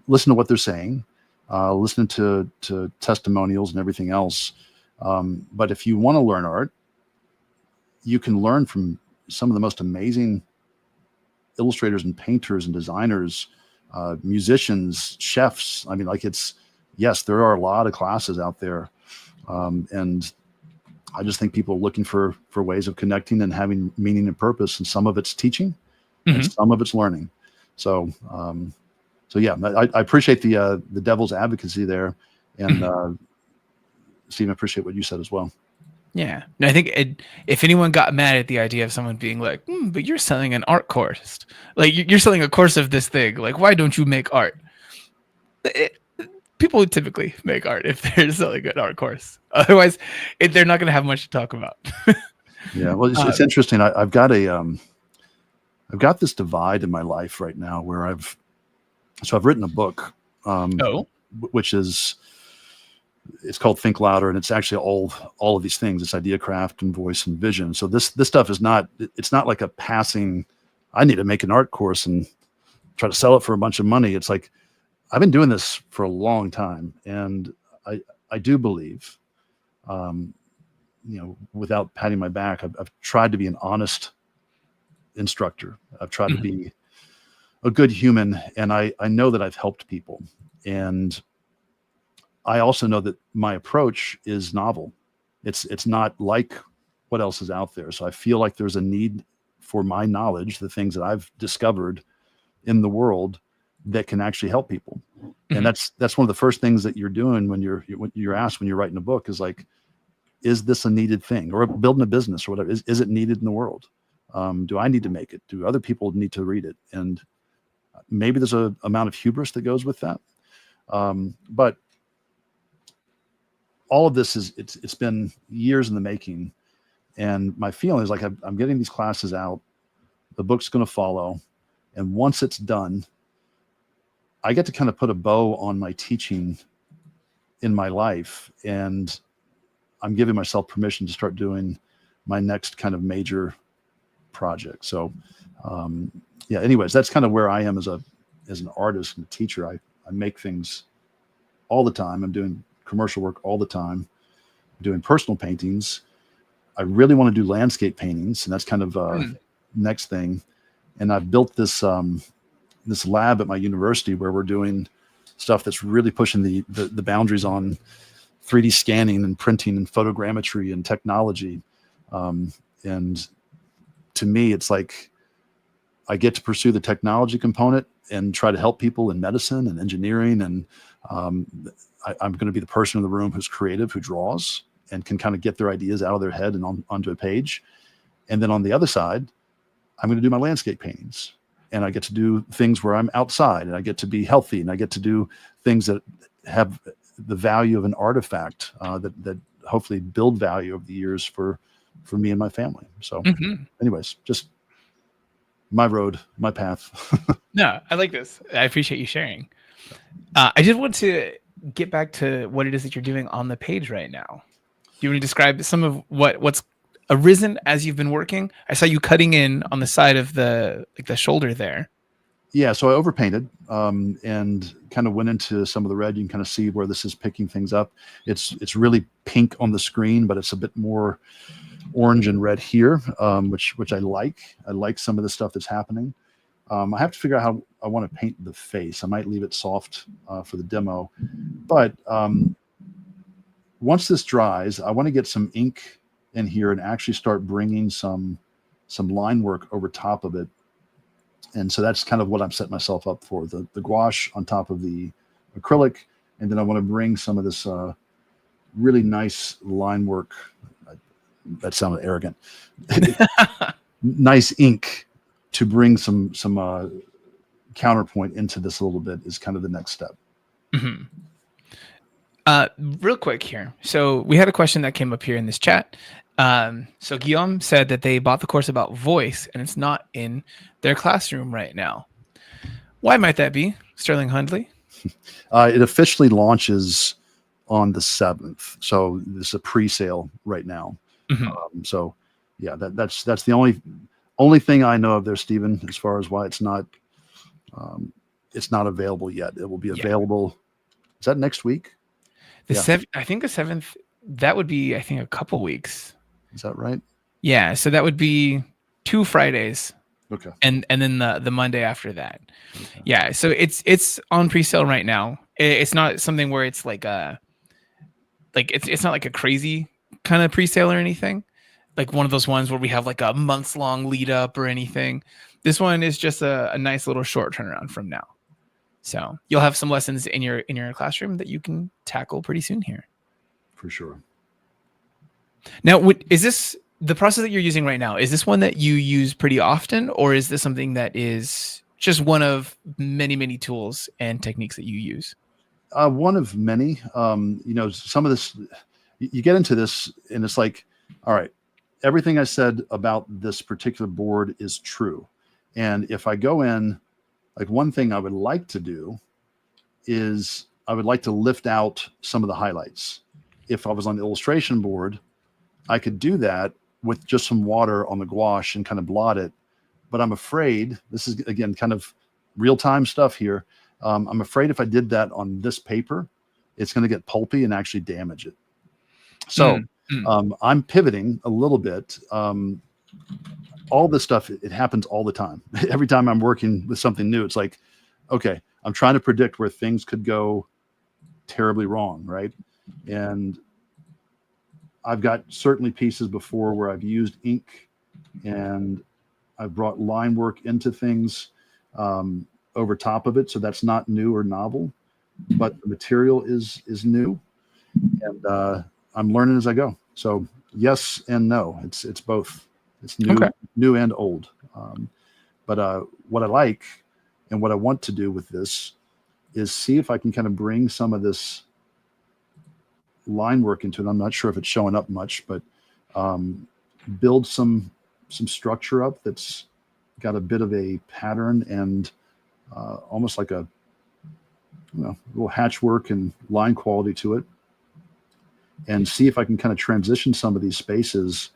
listen to what they're saying, listen to testimonials and everything else. But if you want to learn art, you can learn from some of the most amazing illustrators and painters and designers, musicians, chefs. I mean, like yes, there are a lot of classes out there. And I just think people are looking for ways of connecting and having meaning and purpose. And some of it's teaching and some of it's learning. So yeah, I appreciate the devil's advocacy there. And Steve, I appreciate what you said as well. Yeah. And I think if anyone got mad at the idea of someone being like, but you're selling an art course, like you're selling a course of this thing, like, why don't you make art? People would typically make art if they're selling an art course. Otherwise, they're not going to have much to talk about. Yeah. Well, it's interesting. I've got this divide in my life right now where I've written a book, which is, it's called Think Louder, and it's actually all of these things. It's idea, craft, and voice and vision. So this stuff is not, it's not like a passing, I need to make an art course and try to sell it for a bunch of money. It's like, I've been doing this for a long time. And I do believe, you know, without patting my back, I've tried to be an honest instructor. I've tried to be a good human. And I know that I've helped people. And I also know that my approach is novel. It's not like what else is out there. So I feel like there's a need for my knowledge, the things that I've discovered in the world that can actually help people. And that's one of the first things that you're doing when you're asked when you're writing a book is like, is this a needed thing, or building a business or whatever? Is it needed in the world? Do I need to make it? Do other people need to read it? And Maybe there's a amount of hubris that goes with that. But all of this it's been years in the making. And my feeling is like I'm getting these classes out, the book's going to follow. And once it's done, I get to kind of put a bow on my teaching in my life. And I'm giving myself permission to start doing my next kind of major project. So, yeah, anyways, that's kind of where I am as an artist and a teacher. I make things all the time. I'm doing commercial work all the time. I'm doing personal paintings. I really want to do landscape paintings, and that's kind of next thing. And I've built this this lab at my university where we're doing stuff that's really pushing the boundaries on 3D scanning and printing and photogrammetry and technology. And to me, it's like I get to pursue the technology component and try to help people in medicine and engineering. And I'm going to be the person in the room who's creative, who draws and can kind of get their ideas out of their head and onto a page. And then on the other side, I'm going to do my landscape paintings. And I get to do things where I'm outside, and I get to be healthy, and I get to do things that have the value of an artifact that hopefully build value over the years for me and my family. So anyways, just my road, my path. No, I like this. I appreciate you sharing. I just want to get back to what it is that you're doing on the page right now. Do you want to describe some of what's arisen as you've been working? I saw you cutting in on the side of the shoulder there. Yeah, so I overpainted and kind of went into some of the red. You can kind of see where this is picking things up. It's really pink on the screen, but it's a bit more orange and red here, which I like. I like some of the stuff that's happening. I have to figure out how I want to paint the face. I might leave it soft for the demo, but once this dries, I want to get some ink in here and actually start bringing some line work over top of it. And so that's kind of what I'm setting myself up for, the gouache on top of the acrylic. And then I want to bring some of this really nice line work. That sounded arrogant. Nice ink to bring some counterpoint into this a little bit is kind of the next step. Mm-hmm. Real quick here. So we had a question that came up here in this chat. So Guillaume said that they bought the course about voice and it's not in their classroom right now. Why might that be, Sterling Hundley? It officially launches on the 7th. So this is a pre-sale right now. Mm-hmm. So yeah, that's the only thing I know of there, Stephen, as far as why it's not available yet. It will be available. Is that next week? I think the 7th, that would be, I think, a couple weeks. Is that right? Yeah. So that would be 2 Fridays. Okay. And then the Monday after that. Okay. Yeah. So it's on pre-sale right now. It's not something where it's like it's not like a crazy kind of pre-sale or anything. Like one of those ones where we have like a months long lead up or anything. This one is just a nice little short turnaround from now. So you'll have some lessons in your classroom that you can tackle pretty soon here. For sure. Now, is this the process that you're using right now? Is this one that you use pretty often, or is this something that is just one of many, many tools and techniques that you use? One of many. Some of this, you get into this and it's like, all right, everything I said about this particular board is true. And if I go in, like one thing I would like to do is I would like to lift out some of the highlights. If I was on the illustration board, I could do that with just some water on the gouache and kind of blot it. But I'm afraid, this is again kind of real-time stuff here. I'm afraid if I did that on this paper, it's going to get pulpy and actually damage it. So I'm pivoting a little bit. All this stuff, it happens all the time. Every time I'm working with something new, it's like, okay, I'm trying to predict where things could go terribly wrong, right? And I've got certainly pieces before where I've used ink and I've brought line work into things over top of it. So that's not new or novel, but the material is new. And I'm learning as I go. So yes and no. It's both. It's new, new and old. But what I like And what I want to do with this is see if I can kind of bring some of this line work into it. I'm not sure if it's showing up much, but build some structure up that's got a bit of a pattern and almost like a little hatch work and line quality to it, and see if I can kind of transition some of these spaces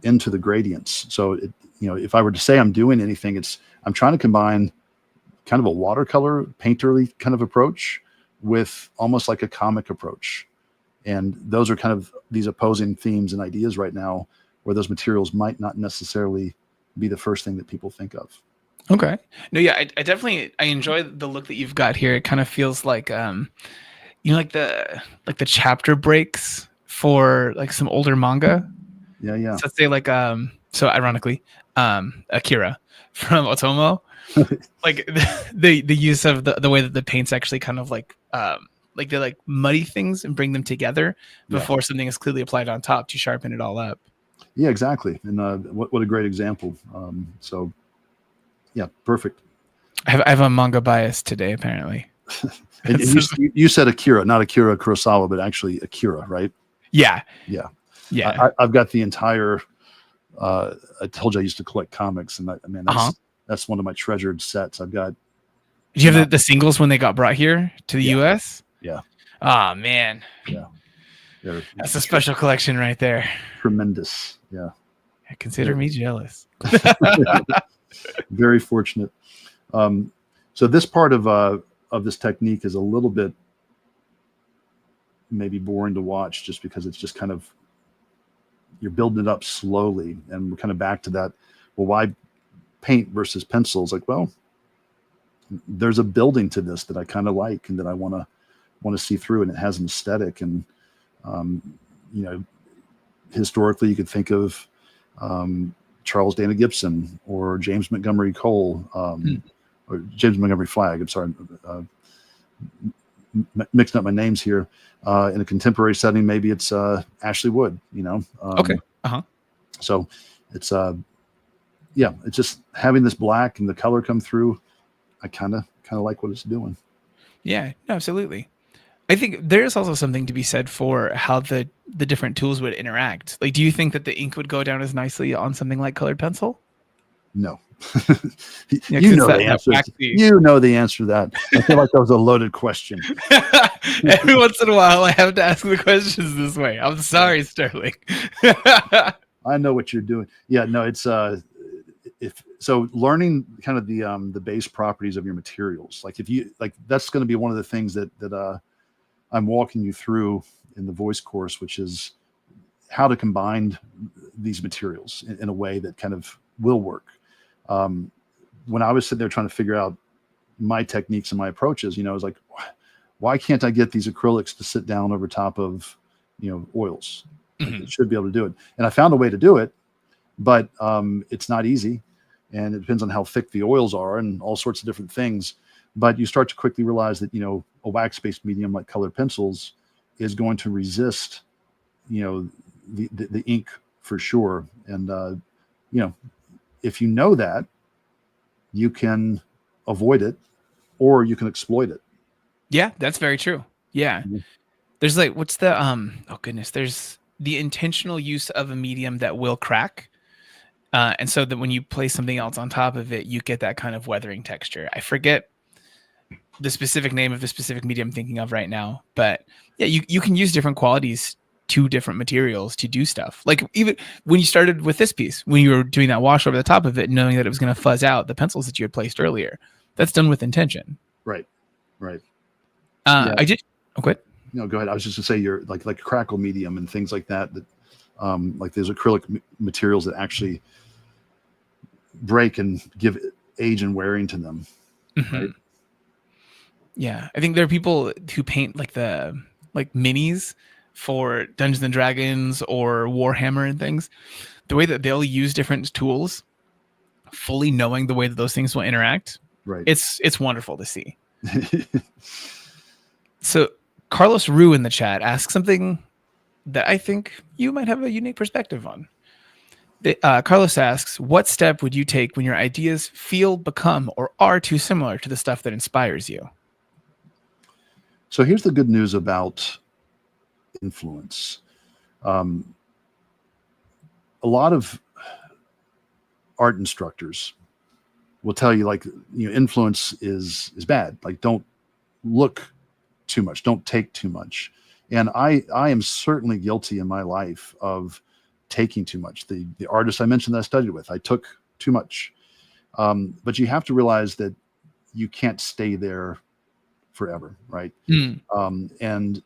into the gradients. So if I were to say I'm doing anything, I'm trying to combine kind of a watercolor painterly kind of approach with almost like a comic approach. And those are kind of these opposing themes and ideas right now, where those materials might not necessarily be the first thing that people think of. Okay. No, yeah, I definitely enjoy the look that you've got here. It kind of feels like like the chapter breaks for like some older manga. Yeah. So let's say like so ironically, Akira from Otomo. Like the use of the way that the paints actually kind of like they like muddy things and bring them together before something is clearly applied on top to sharpen it all up. Yeah, exactly. And what a great example. So yeah, perfect. I have a manga bias today, apparently. And you said Akira, not Akira Kurosawa, but actually Akira, right? Yeah. I've got the entire. I told you I used to collect comics, and that's one of my treasured sets. I've got. Do you have the singles when they got brought here to the U.S.? Yeah. Oh man. Yeah. That's a special collection right there. Tremendous. Yeah. Consider me jealous. Very fortunate. So this part of this technique is a little bit maybe boring to watch, just because it's just kind of, you're building it up slowly, and we're kind of back to that. Well, why paint versus pencils? Like, well, there's a building to this that I kind of like and that I want to see through, and it has an aesthetic. And historically, you could think of Charles Dana Gibson or James Montgomery Cole, or James Montgomery Flagg. I'm sorry, mixing up my names here. In a contemporary setting, maybe it's Ashley Wood. Okay. So it's it's just having this black and the color come through. I kind of like what it's doing. Yeah, no, absolutely. I think there's also something to be said for how the different tools would interact. Like, do you think that the ink would go down as nicely on something like colored pencil? No. Yeah, you know the answer. You know the answer to that. I feel like that was a loaded question. Every once in a while, I have to ask the questions this way. I'm sorry, Sterling. I know what you're doing. Yeah, no, it's learning kind of the base properties of your materials. Like that's going to be one of the things that I'm walking you through in the voice course, which is how to combine these materials in a way that kind of will work. When I was sitting there trying to figure out my techniques and my approaches, I was like, why can't I get these acrylics to sit down over top of, oils? Mm-hmm. It should be able to do it. And I found a way to do it, but it's not easy. And it depends on how thick the oils are and all sorts of different things. But you start to quickly realize that, a wax-based medium like colored pencils is going to resist, the ink for sure. And, if you know that, you can avoid it or you can exploit it. Yeah, that's very true. Yeah. Mm-hmm. There's like, what's the, there's the intentional use of a medium that will crack. And so that when you place something else on top of it, you get that kind of weathering texture. I forget the specific name of the specific medium I'm thinking of right now, but yeah, you can use different qualities to different materials to do stuff. Like even when you started with this piece, when you were doing that wash over the top of it, knowing that it was going to fuzz out the pencils that you had placed earlier, that's done with intention. Right. Yeah. I did. Oh, go ahead. No, go ahead. I was just going to say you're like crackle medium and things like that, like there's acrylic materials that actually break and give age and wearing to them. Mm-hmm. Right. Yeah. I think there are people who paint like minis for Dungeons and Dragons or Warhammer and things. The way that they'll use different tools, fully knowing the way that those things will interact. Right. It's wonderful to see. So Carlos Rue in the chat asks something that I think you might have a unique perspective on. Carlos asks, what step would you take when your ideas feel, become, or are too similar to the stuff that inspires you? So here's the good news about influence. Um, a lot of art instructors will tell you, like, influence is bad. Like, don't look too much, don't take too much. And I am certainly guilty in my life of taking too much. The artist I mentioned that I studied with, I took too much. But you have to realize that you can't stay there forever, right? Mm. And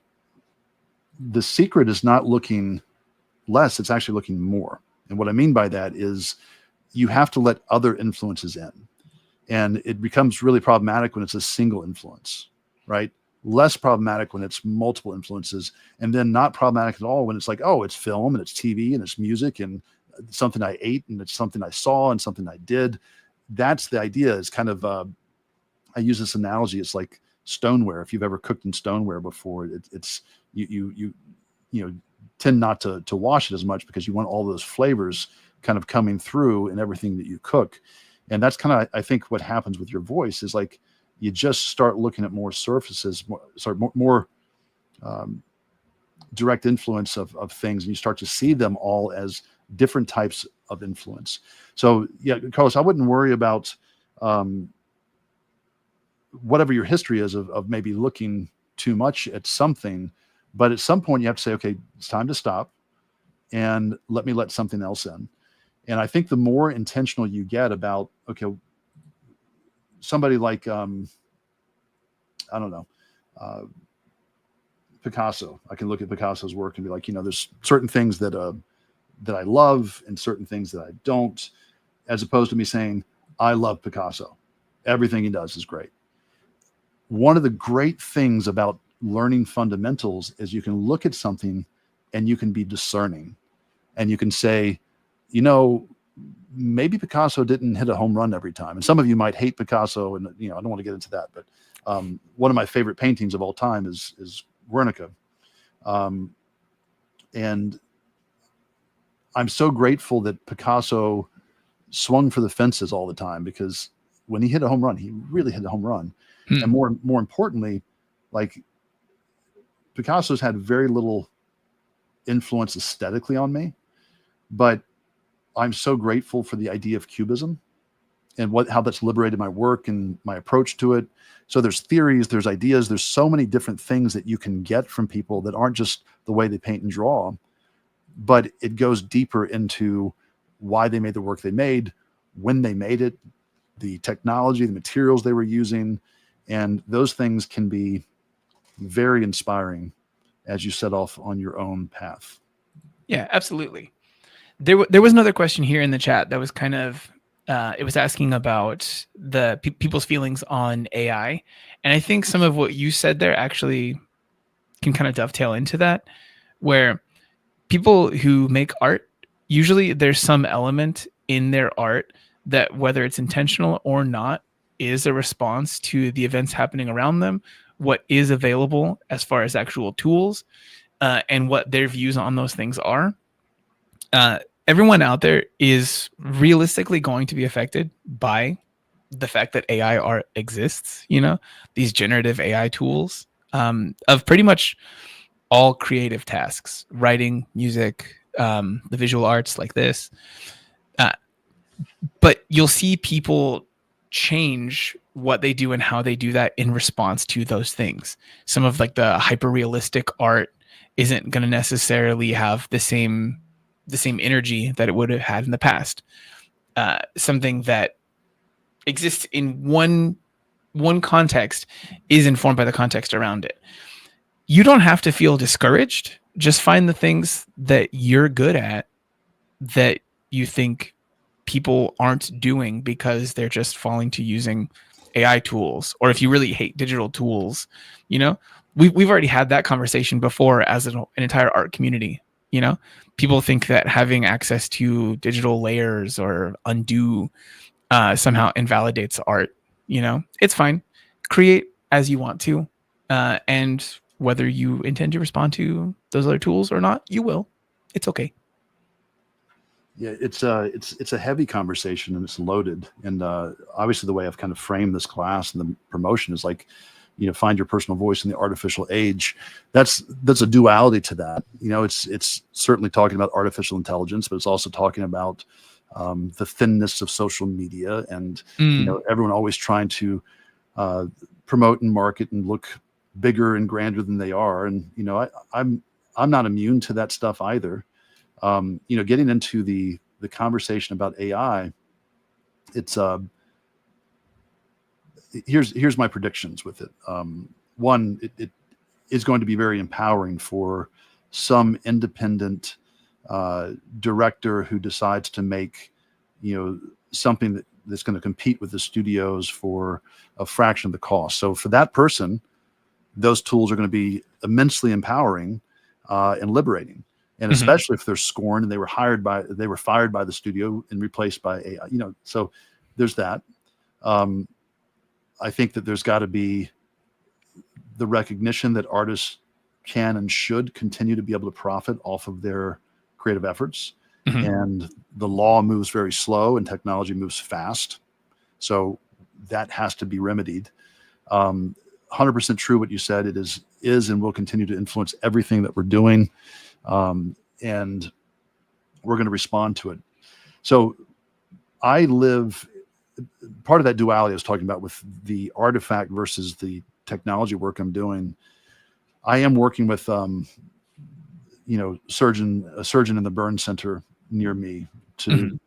the secret is not looking less, it's actually looking more. And what I mean by that is you have to let other influences in. And it becomes really problematic when it's a single influence, right? Less problematic when it's multiple influences, and then not problematic at all when it's like, oh, it's film and it's TV and it's music and something I ate and it's something I saw and something I did. That's the idea. Is kind of, I use this analogy. It's like stoneware. If you've ever cooked in stoneware before, it's you tend not to wash it as much because you want all those flavors kind of coming through in everything that you cook. And that's kind of, I think, what happens with your voice is like you just start looking at more surfaces, more direct influence of things, and you start to see them all as different types of influence. So yeah, Carlos, I wouldn't worry about whatever your history is of maybe looking too much at something, but at some point you have to say, okay, it's time to stop and let something else in. And I think the more intentional you get about, okay, somebody like, I don't know, Picasso, I can look at Picasso's work and be like, there's certain things that I love and certain things that I don't, as opposed to me saying, I love Picasso. Everything he does is great. One of the great things about learning fundamentals is you can look at something and you can be discerning and you can say, maybe Picasso didn't hit a home run every time. And some of you might hate Picasso, and I don't want to get into that, but one of my favorite paintings of all time is Guernica. And I'm so grateful that Picasso swung for the fences all the time, because when he hit a home run, he really hit a home run. And more importantly, like, Picasso's had very little influence aesthetically on me, but I'm so grateful for the idea of cubism and how that's liberated my work and my approach to it. So there's theories, there's ideas, there's so many different things that you can get from people that aren't just the way they paint and draw, but it goes deeper into why they made the work they made, when they made it, the technology, the materials they were using. And those things can be very inspiring as you set off on your own path. Yeah, absolutely. There was another question here in the chat that was kind of, it was asking about the people's feelings on AI. And I think some of what you said there actually can kind of dovetail into that, where people who make art, usually there's some element in their art that, whether it's intentional or not, is a response to the events happening around them, what is available as far as actual tools, and what their views on those things are. Everyone out there is realistically going to be affected by the fact that AI art exists, these generative AI tools, of pretty much all creative tasks, writing, music, the visual arts like this. But you'll see people change what they do and how they do that in response to those things. Some of like the hyper realistic art isn't going to necessarily have the same energy that it would have had in the past. Something that exists in one context is informed by the context around it. You don't have to feel discouraged. Just find the things that you're good at that you think people aren't doing because they're just falling to using AI tools. Or if you really hate digital tools, we've already had that conversation before as an entire art community. People think that having access to digital layers or undo somehow invalidates art. It's fine. Create as you want to. And whether you intend to respond to those other tools or not, you will. It's okay. Yeah, it's a heavy conversation and it's loaded. And obviously, the way I've kind of framed this class and the promotion is like, find your personal voice in the artificial age. That's a duality to that. It's certainly talking about artificial intelligence, but it's also talking about the thinness of social media, and Mm. everyone always trying to promote and market and look bigger and grander than they are. And I'm not immune to that stuff either. Getting into the conversation about AI, it's here's my predictions with it. One, it is going to be very empowering for some independent director who decides to make something that's going to compete with the studios for a fraction of the cost. So for that person, those tools are going to be immensely empowering and liberating. And especially if they're scorned and they were fired by the studio and replaced by AI. So there's that. I think that there's got to be the recognition that artists can and should continue to be able to profit off of their creative efforts. Mm-hmm. And the law moves very slow and technology moves fast. So that has to be remedied. 100% true what you said. It is and will continue to influence everything that we're doing. And we're going to respond to it. So I live part of that duality I was talking about with the artifact versus the technology work I'm doing. I am working with, a surgeon in the burn center near me to,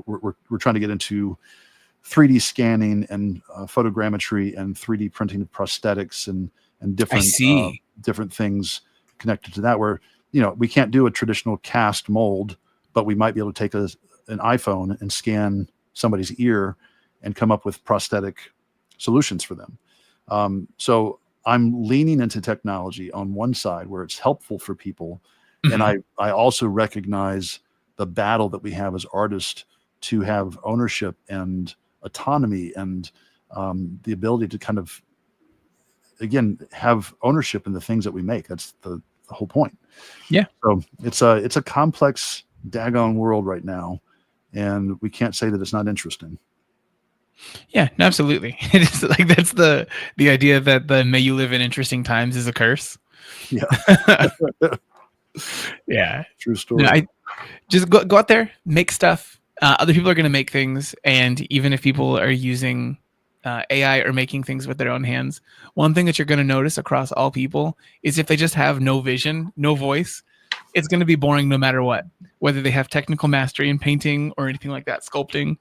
we're trying to get into 3D scanning and photogrammetry and 3D printing of prosthetics and different things connected to that, where, we can't do a traditional cast mold, but we might be able to take an iPhone and scan somebody's ear and come up with prosthetic solutions for them. So I'm leaning into technology on one side where it's helpful for people. And I also recognize the battle that we have as artists to have ownership and autonomy and the ability to kind of, again, have ownership in the things that we make. That's the whole point. Yeah. So it's a complex daggone world right now, and we can't say that it's not interesting. Yeah, absolutely. It is like that's the idea that the "may you live in interesting times" is a curse. Yeah. Yeah. True story. No, I just go out there, make stuff. Other people are going to make things, and even if people are using AI or making things with their own hands, one thing that you're going to notice across all people is if they just have no vision, no voice, it's going to be boring no matter what. Whether they have technical mastery in painting or anything like that, sculpting,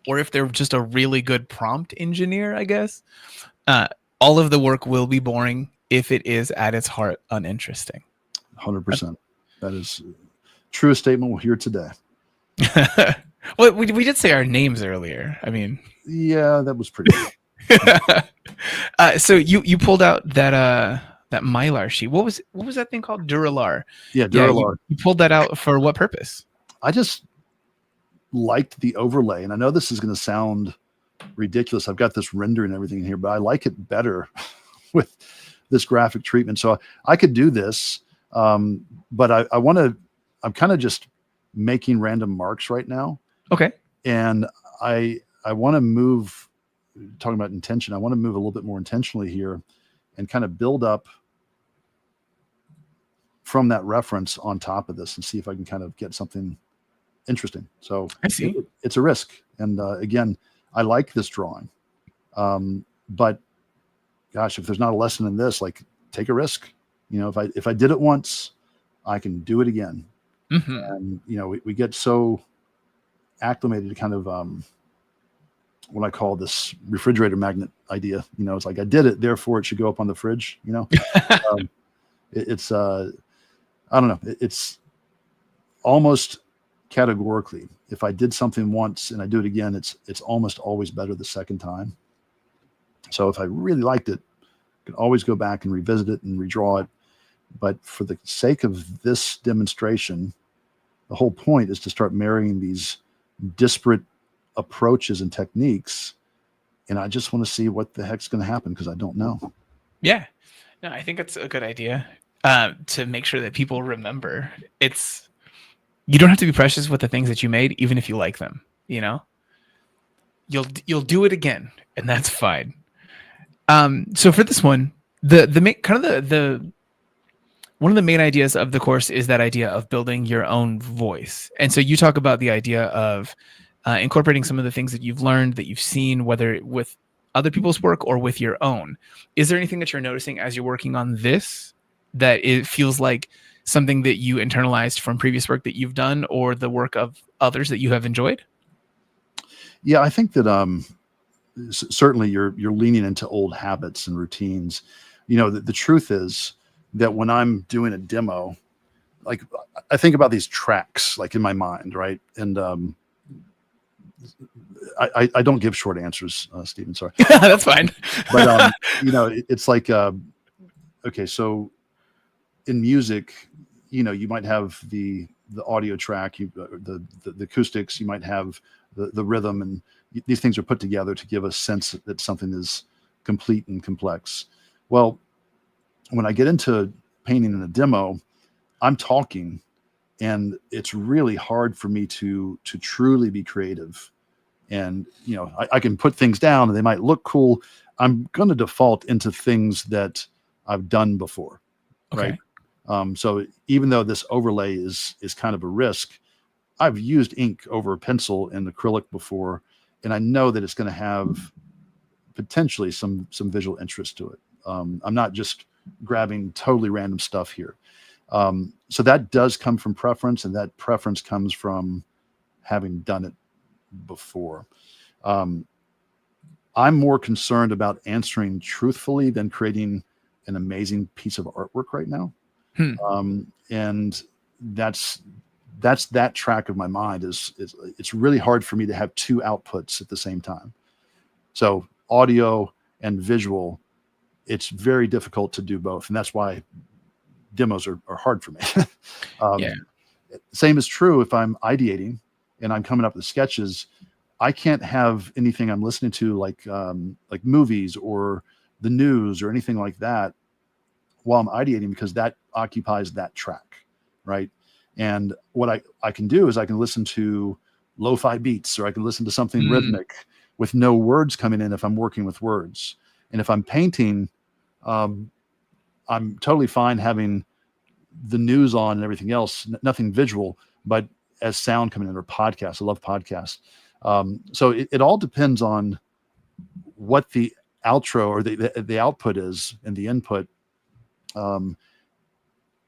or if they're just a really good prompt engineer, I guess, all of the work will be boring if it is at its heart uninteresting. 100%. That is truest statement we'll hear today. Well, we did say our names earlier. I mean, yeah, that was pretty good. So you pulled out that Mylar sheet. What was that thing called? Duralar. Yeah, Duralar. You pulled that out for what purpose? I just liked the overlay, and I know this is going to sound ridiculous. I've got this render and everything in here, but I like it better with this graphic treatment. So I could do this, but I want to. I'm kind of just making random marks right now. Okay. And I want to move. Talking about intention, I want to move a little bit more intentionally here, and kind of build up from that reference on top of this, and see if I can kind of get something interesting. So I see. It's a risk. And again, I like this drawing. But gosh, if there's not a lesson in this, like, take a risk. If I did it once, I can do it again. And, we get so acclimated to kind of what I call this refrigerator magnet idea. It's like, I did it, therefore it should go up on the fridge. It's I don't know. It's almost categorically, if I did something once and I do it again, it's almost always better the second time. So if I really liked it, I can always go back and revisit it and redraw it. But for the sake of this demonstration, the whole point is to start marrying these disparate approaches and techniques. And I just want to see what the heck's going to happen, because I don't know. Yeah. No, I think it's a good idea to make sure that people remember. It's You don't have to be precious with the things that you made, even if you like them. You know, you'll do it again, and that's fine. So for this one, the main, kind of the one of the main ideas of the course is that idea of building your own voice. And so you talk about the idea of incorporating some of the things that you've learned, that you've seen, whether with other people's work or with your own. Is there anything that you're noticing as you're working on this that it feels like something that you internalized from previous work that you've done or the work of others that you have enjoyed? Yeah, I think that certainly you're leaning into old habits and routines. You know, the truth is that when I'm doing a demo, like I think about these tracks like in my mind, right? And I don't give short answers, Stephen. Sorry, That's fine. but you know, it's like okay, so in music, you know, you might have the audio track, the acoustics, you might have the rhythm, and these things are put together to give a sense that something is complete and complex. Well, when I get into painting in a demo, I'm talking, and it's really hard for me to truly be creative. And you know, I can put things down and they might look cool. I'm going to default into things that I've done before, Okay. right? So even though this overlay is kind of a risk, I've used ink over a pencil and acrylic before, and I know that it's going to have potentially some visual interest to it. I'm not just grabbing totally random stuff here. So that does come from preference, and that preference comes from having done it before. I'm more concerned about answering truthfully than creating an amazing piece of artwork right now. And that's that track of my mind is it's really hard for me to have two outputs at the same time. So audio and visual, it's very difficult to do both. And that's why demos are hard for me. Yeah. Same is true if I'm ideating and I'm coming up with sketches. I can't have anything I'm listening to like movies or the news or anything like that while I'm ideating, because that occupies that track, right? And what I can do is I can listen to lo-fi beats, or I can listen to something rhythmic with no words coming in if I'm working with words. And if I'm painting, I'm totally fine having the news on and everything else, nothing visual, but as sound coming in, or podcasts. I love podcasts. So it all depends on what the outro or the output is and the input.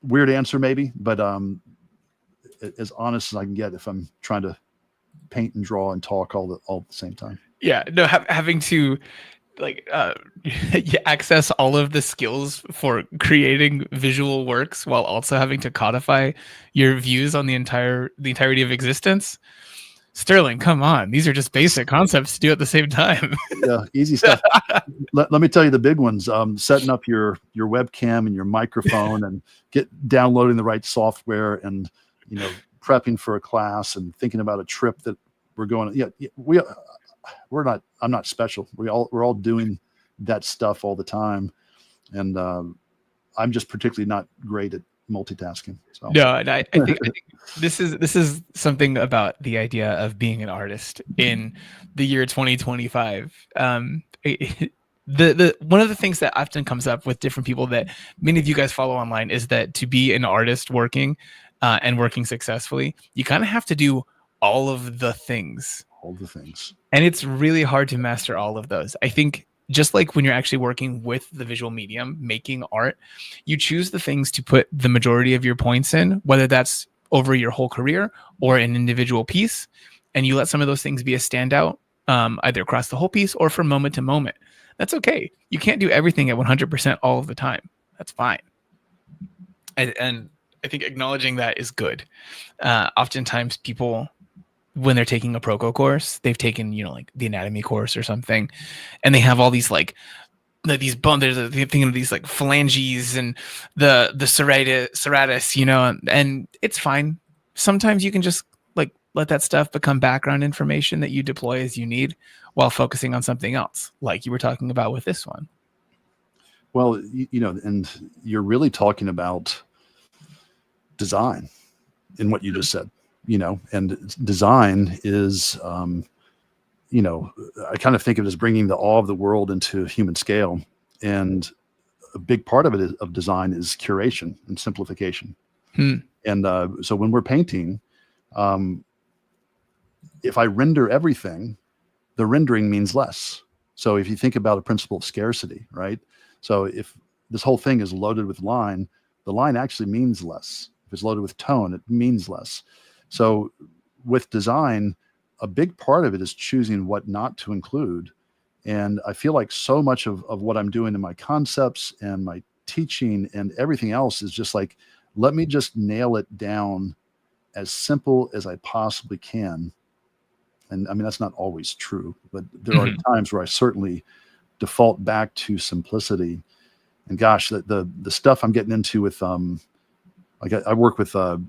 Weird answer maybe, but as honest as I can get if I'm trying to paint and draw and talk all at the same time. Yeah. No, having to like access all of the skills for creating visual works while also having to codify your views on the entirety of existence. Sterling, come on. These are just basic concepts to do at the same time. Yeah, easy stuff. Let me tell you the big ones. Setting up your webcam and your microphone and downloading the right software, and you know, prepping for a class and thinking about a trip that we're going. Yeah, we're not. I'm not special. We're all doing that stuff all the time, and I'm just particularly not great at multitasking. So. No, and I think this is something about the idea of being an artist in the year 2025. The one of the things that often comes up with different people that many of you guys follow online is that to be an artist working and working successfully, you kind of have to do all of the things. All the things. And it's really hard to master all of those. I think just like when you're actually working with the visual medium, making art, you choose the things to put the majority of your points in, whether that's over your whole career or an individual piece. And you let some of those things be a standout, either across the whole piece or from moment to moment. That's okay. You can't do everything at 100% all of the time. That's fine. And I think acknowledging that is good. Oftentimes people, when they're taking a Proko course, they've taken, you know, like the anatomy course or something, and they have all these like these bones. They're thinking of these like phalanges and the serratus, you know, and it's fine. Sometimes you can just like let that stuff become background information that you deploy as you need while focusing on something else, like you were talking about with this one. Well, you know, and you're really talking about design in what you just said. and design is, I kind of think of it as bringing the awe of the world into human scale. And a big part of it of design is curation and simplification. And so when we're painting, if I render everything, the rendering means less. So if you think about a principle of scarcity, right? So if this whole thing is loaded with line, the line actually means less. If it's loaded with tone, it means less. So with design, a big part of it is choosing what not to include. And I feel like so much of what I'm doing in my concepts and my teaching and everything else is just like, let me just nail it down as simple as I possibly can. And I mean, that's not always true, but there are times where I certainly default back to simplicity. And gosh, the stuff I'm getting into with, like I've worked with a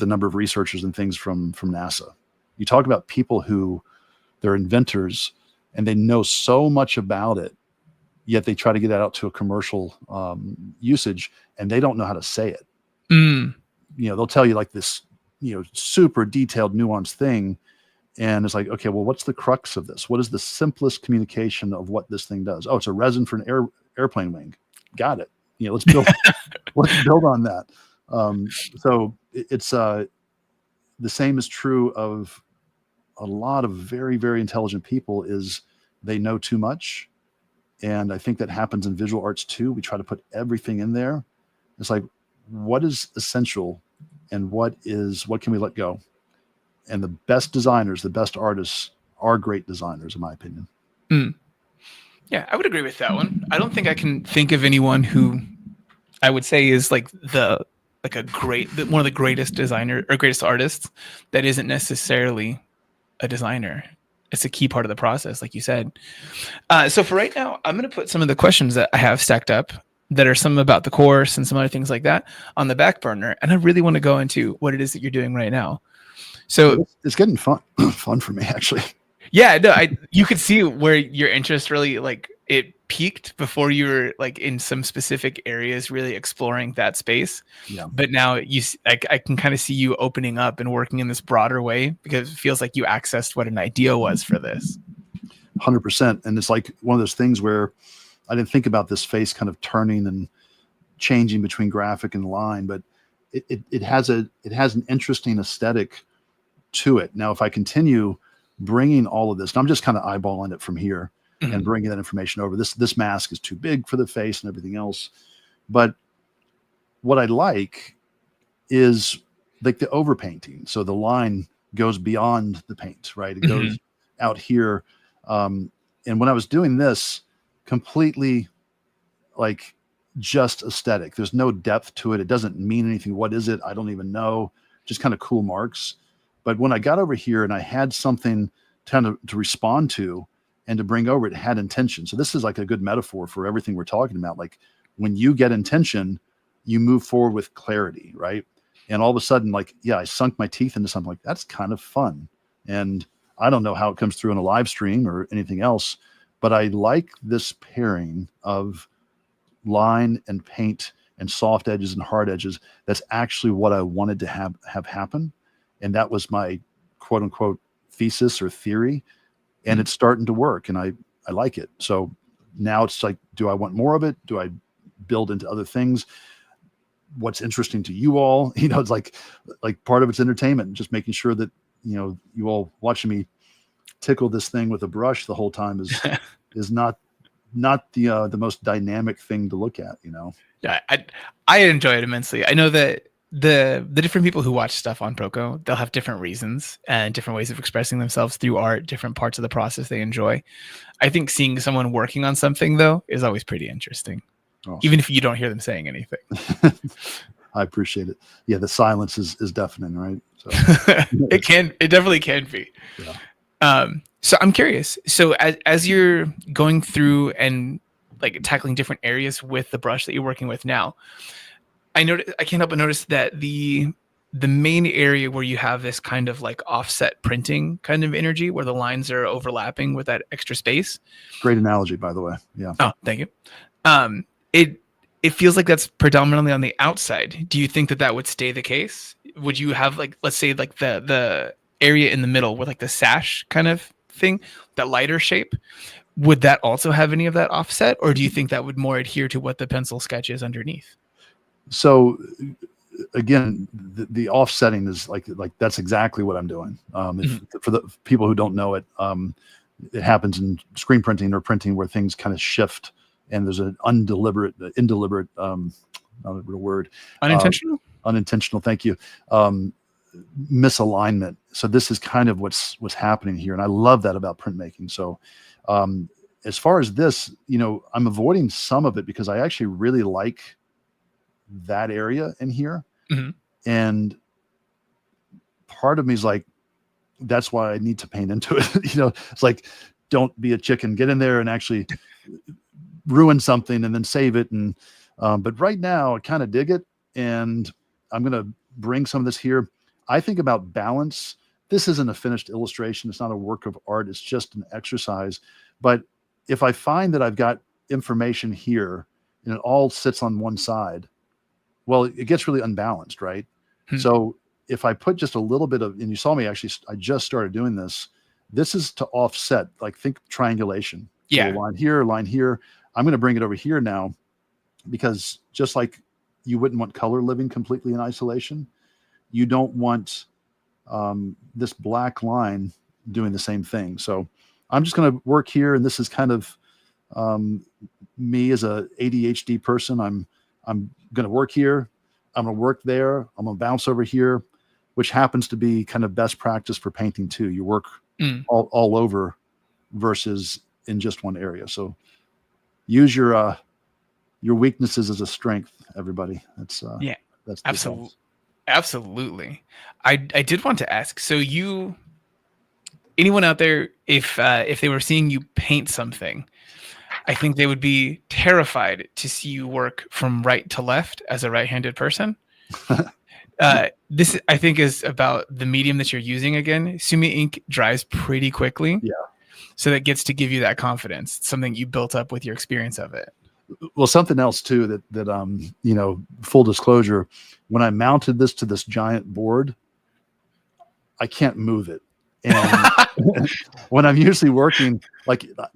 number of researchers and things from NASA. You talk about people who they're inventors and they know so much about it, yet they try to get it out to a commercial usage and they don't know how to say it. They'll tell you like this, super detailed, nuanced thing. And it's like, okay, well, what's the crux of this? What is the simplest communication of what this thing does? Oh, it's a resin for an airplane wing. Got it. Let's build on that. So it's the same is true of a lot of very, very intelligent people is they know too much. And I think that happens in visual arts too. We try to put everything in there. It's like, what is essential and what can we let go? And the best designers, the best artists are great designers, in my opinion. Yeah, I would agree with that one. I don't think I can think of anyone who I would say is like one of the greatest designer or greatest artists that isn't necessarily a designer. It's a key part of the process, like you said. So for right now, I'm going to put some of the questions that I have stacked up that are some about the course and some other things like that on the back burner. And I really want to go into what it is that you're doing right now. So it's getting fun for me, actually. Yeah, no, you could see where your interest really it peaked before you were like in some specific areas really exploring that space. Yeah. But now I can kind of see you opening up and working in this broader way because it feels like you accessed what an idea was for this. 100%. And it's like one of those things where I didn't think about this face kind of turning and changing between graphic and line, but it has an interesting aesthetic to it. Now, if I continue bringing all of this, and I'm just kind of eyeballing it from here and bringing that information over, this mask is too big for the face and everything else. But what I like is like the overpainting. So the line goes beyond the paint, right? It goes out here. And when I was doing this, completely like just aesthetic, there's no depth to it. It doesn't mean anything. What is it? I don't even know. Just kind of cool marks. But when I got over here and I had something to respond to and to bring over, it had intention. So this is like a good metaphor for everything we're talking about. Like when you get intention, you move forward with clarity, right? And all of a sudden, like, yeah, I sunk my teeth into something like that's kind of fun. And I don't know how it comes through in a live stream or anything else, but I like this pairing of line and paint and soft edges and hard edges. That's actually what I wanted to have happen. And that was my quote unquote thesis or theory. And it's starting to work and I like it. So now it's like, do I want more of it? Do I build into other things? What's interesting to you all? It's like part of it's entertainment, just making sure that, you all watching me tickle this thing with a brush the whole time is not the most dynamic thing to look at, Yeah, I enjoy it immensely. I know that the different people who watch stuff on Proko, they'll have different reasons and different ways of expressing themselves through art, different parts of the process they enjoy. I think seeing someone working on something though is always pretty interesting. Awesome. Even if you don't hear them saying anything. I appreciate it. Yeah, the silence is deafening, right? So it definitely can be. Yeah. So I'm curious. So as you're going through and like tackling different areas with the brush that you're working with now, I can't help but notice that the main area where you have this kind of like offset printing kind of energy where the lines are overlapping with that extra space. Great analogy, by the way. Yeah. Oh, thank you. It feels like that's predominantly on the outside. Do you think that would stay the case? would you have like, let's say like the area in the middle with like the sash kind of thing, that lighter shape? Would that also have any of that offset, or do you think that would more adhere to what the pencil sketch is underneath? So again, the offsetting is like that's exactly what I'm doing. For the people who don't know it, it happens in screen printing or printing where things kind of shift, and there's an indeliberate, not a real word, Unintentional. unintentional. Thank you. Misalignment. So this is kind of what's happening here, and I love that about printmaking. So as far as this, I'm avoiding some of it because I actually really like that area in here. And part of me is like, that's why I need to paint into it. It's like, don't be a chicken, get in there and actually ruin something and then save it. And but right now I kind of dig it, and I'm going to bring some of this here. I think about balance. This isn't a finished illustration. It's not a work of art. It's just an exercise. But if I find that I've got information here and it all sits on one side, well, it gets really unbalanced, right? So if I put just a little bit of, and you saw me actually, I just started doing this. This is to offset, like think triangulation. Yeah. So line here, line here. I'm going to bring it over here now, because just like you wouldn't want color living completely in isolation, you don't want this black line doing the same thing. So I'm just going to work here, and this is kind of me as a ADHD person. I'm going to work here. I'm going to work there. I'm going to bounce over here, which happens to be kind of best practice for painting too. You work all over versus in just one area. So use your weaknesses as a strength, everybody. That's absolutely. Absolutely. I did want to ask, so anyone out there, if they were seeing you paint something, I think they would be terrified to see you work from right to left as a right-handed person. This, I think, is about the medium that you're using again. Sumi ink dries pretty quickly. Yeah. So that gets to give you that confidence. It's something you built up with your experience of it. Well, something else too that full disclosure, when I mounted this to this giant board, I can't move it. And when I'm usually working, like I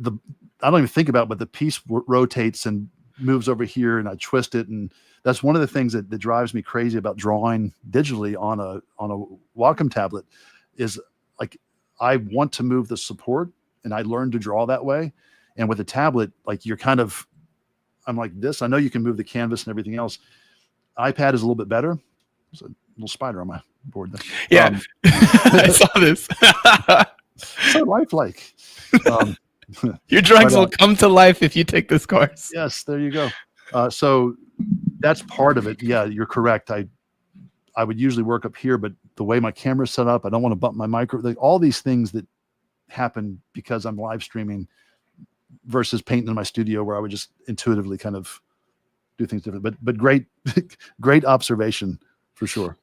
don't even think about it, but the piece rotates and moves over here, and I twist it. And that's one of the things that drives me crazy about drawing digitally on a Wacom tablet is like, I want to move the support, and I learned to draw that way. And with a tablet, like I'm like this. I know you can move the canvas and everything else. iPad is a little bit better. There's a little spider on my board there. Yeah. I saw this. So lifelike. Your drawings will come to life if you take this course. Yes, there you go. So that's part of it. Yeah, you're correct. I would usually work up here, but the way my camera's set up, I don't want to bump my micro. Like all these things that happen because I'm live streaming versus painting in my studio where I would just intuitively kind of do things different. But great, great observation for sure.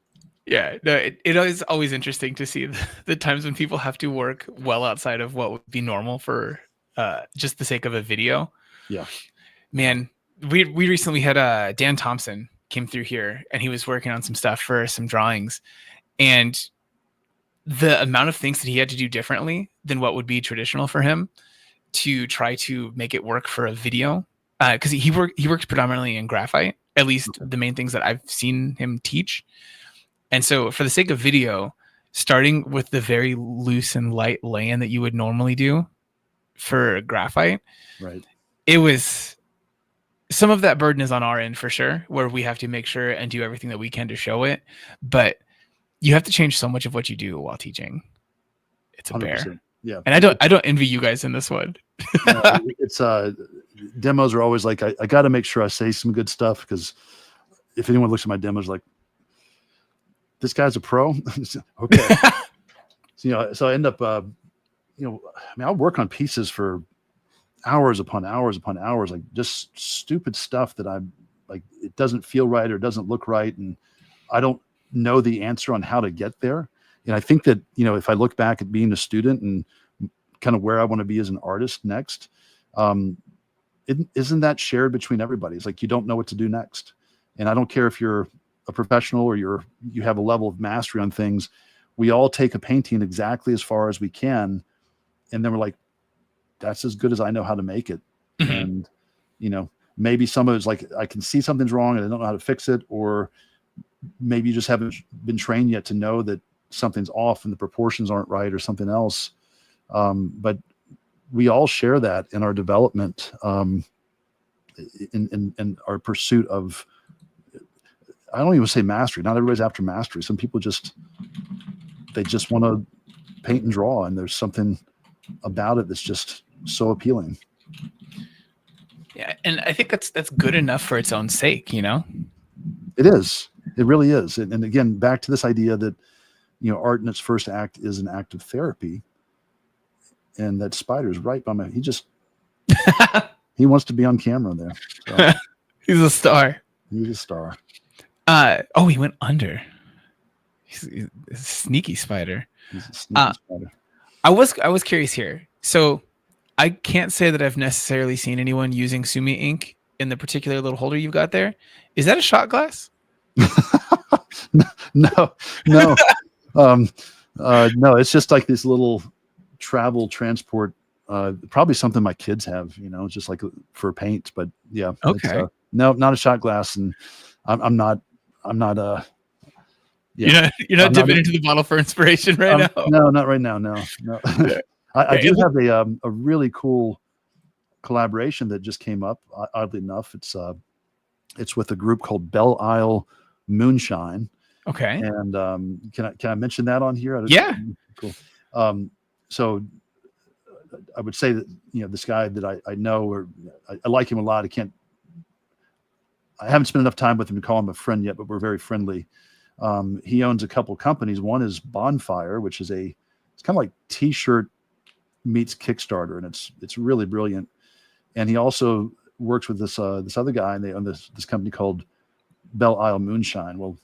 Yeah, no, it is always interesting to see the times when people have to work well outside of what would be normal for just the sake of a video. Yeah, man, we recently had Dan Thompson came through here, and he was working on some stuff for some drawings, and the amount of things that he had to do differently than what would be traditional for him to try to make it work for a video, because he works predominantly in graphite, at least the main things that I've seen him teach. And so for the sake of video, starting with the very loose and light lay-in that you would normally do for graphite, right? It was, some of that burden is on our end for sure, where we have to make sure and do everything that we can to show it. But you have to change so much of what you do while teaching. It's a 100%. Bear. Yeah. And I don't envy you guys in this one. It's demos are always like, I got to make sure I say some good stuff, because if anyone looks at my demos like, this guy's a pro. Okay. So I end up, I'll work on pieces for hours upon hours upon hours, like just stupid stuff that I'm like, it doesn't feel right or doesn't look right. And I don't know the answer on how to get there. And I think that, if I look back at being a student and kind of where I want to be as an artist next, isn't that shared between everybody? It's like, you don't know what to do next. And I don't care if you're a professional or you have a level of mastery on things, we all take a painting exactly as far as we can, and then we're like, that's as good as I know how to make it. And maybe some of it's like, I can see something's wrong and I don't know how to fix it, or maybe you just haven't been trained yet to know that something's off and the proportions aren't right or something else. But we all share that in our development, in our pursuit of, I don't even say mastery. Not everybody's after mastery. Some people they just want to paint and draw, and there's something about it that's just so appealing. Yeah, and I think that's good enough for its own sake, It is. It really is. And again, back to this idea that, art in its first act is an act of therapy. And that spider's right by my, he wants to be on camera there. So. He's a star. He's a star. He went under. He's a sneaky spider. He's a sneaky spider. I was curious here. So I can't say that I've necessarily seen anyone using Sumi ink in the particular little holder you've got there. Is that a shot glass? No. No, it's just like this little travel transport, probably something my kids have, just like for paint, but yeah. Okay. No, not a shot glass. And I'm not yeah. You're not dipping into the bottle for inspiration right now. No, not right now. No. I do have a really cool collaboration that just came up. Oddly enough, it's with a group called Belle Isle Moonshine. Okay. And can I mention that on here? Yeah. Cool. So I would say that this guy that I know, or I like him a lot. I haven't spent enough time with him to call him a friend yet, but we're very friendly. He owns a couple companies. One is Bonfire, which is it's kind of like T-shirt meets Kickstarter, and it's really brilliant. And he also works with this other guy, and they own this company called Belle Isle Moonshine. Well,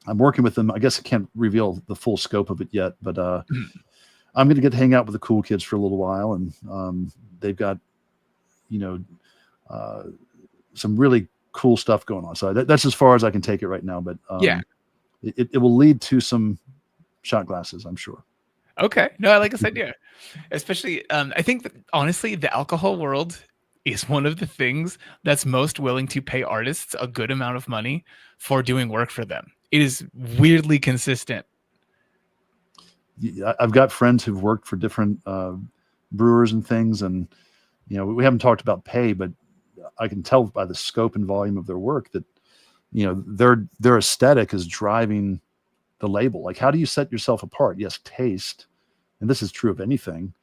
I'm working with them. I guess I can't reveal the full scope of it yet, but I'm going to get to hang out with the cool kids for a little while, and they've got some really cool stuff going on. So that's as far as I can take it right now. But it will lead to some shot glasses, I'm sure. Okay. No, I like this idea. Especially, I think that, honestly, the alcohol world is one of the things that's most willing to pay artists a good amount of money for doing work for them. It is weirdly consistent. I've got friends who've worked for different brewers and things, and we haven't talked about pay, but I can tell by the scope and volume of their work that their aesthetic is driving the label. Like, how do you set yourself apart? Yes, taste, and this is true of anything,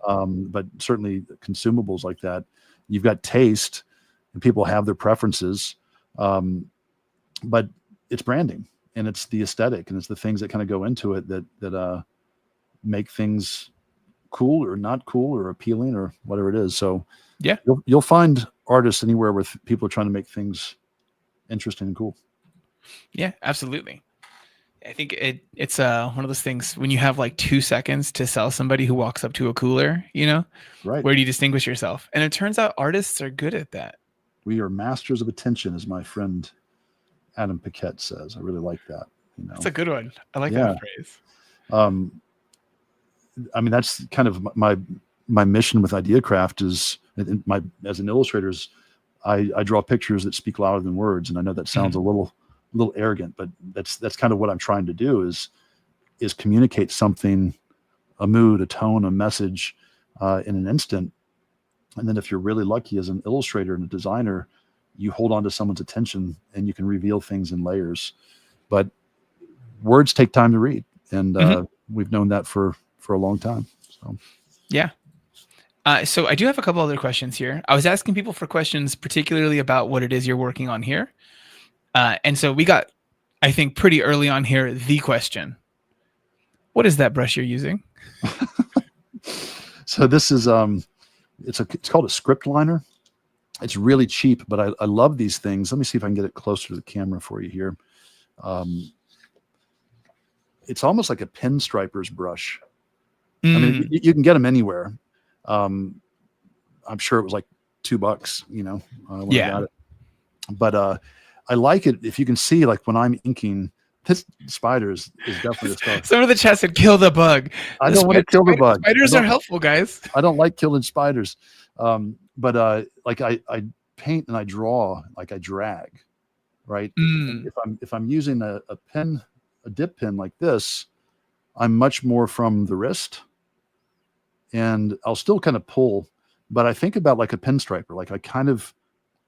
but certainly consumables like that. You've got taste, and people have their preferences, but it's branding, and it's the aesthetic, and it's the things that kind of go into it that make things cool or not cool or appealing or whatever it is. So yeah, you'll find artists anywhere where people are trying to make things interesting and cool. Yeah, absolutely. I think it's one of those things when you have like 2 seconds to sell somebody who walks up to a cooler, right? Where do you distinguish yourself? And it turns out artists are good at that. We are masters of attention, as my friend Adam Paquette says. I really like that. That's a good one. I like that phrase. I mean, that's kind of my mission with IdeaCraft is as an illustrator is I draw pictures that speak louder than words. And I know that sounds a little arrogant, but that's kind of what I'm trying to do is communicate something, a mood, a tone, a message in an instant. And then if you're really lucky as an illustrator and a designer, you hold on to someone's attention and you can reveal things in layers. But words take time to read. And we've known that for a long time. So yeah. So I do have a couple other questions here. I was asking people for questions, particularly about what it is you're working on here. And so we got, I think pretty early on here, the question, what is that brush you're using? So this is, it's called a script liner. It's really cheap, but I love these things. Let me see if I can get it closer to the camera for you here. It's almost like a pinstriper's brush. I mean, you can get them anywhere. I'm sure it was like $2, when I got it. But I like it if you can see, like when I'm inking, this spider is definitely a star. Some of the chat said, "Kill the bug." I don't want to kill the bug. Spiders are helpful, guys. I don't like killing spiders. But like I paint and I draw, like I drag, right? And if I'm using a pen, a dip pen like this, I'm much more from the wrist, and I'll still kind of pull, but I think about like a pinstriper. Like I kind of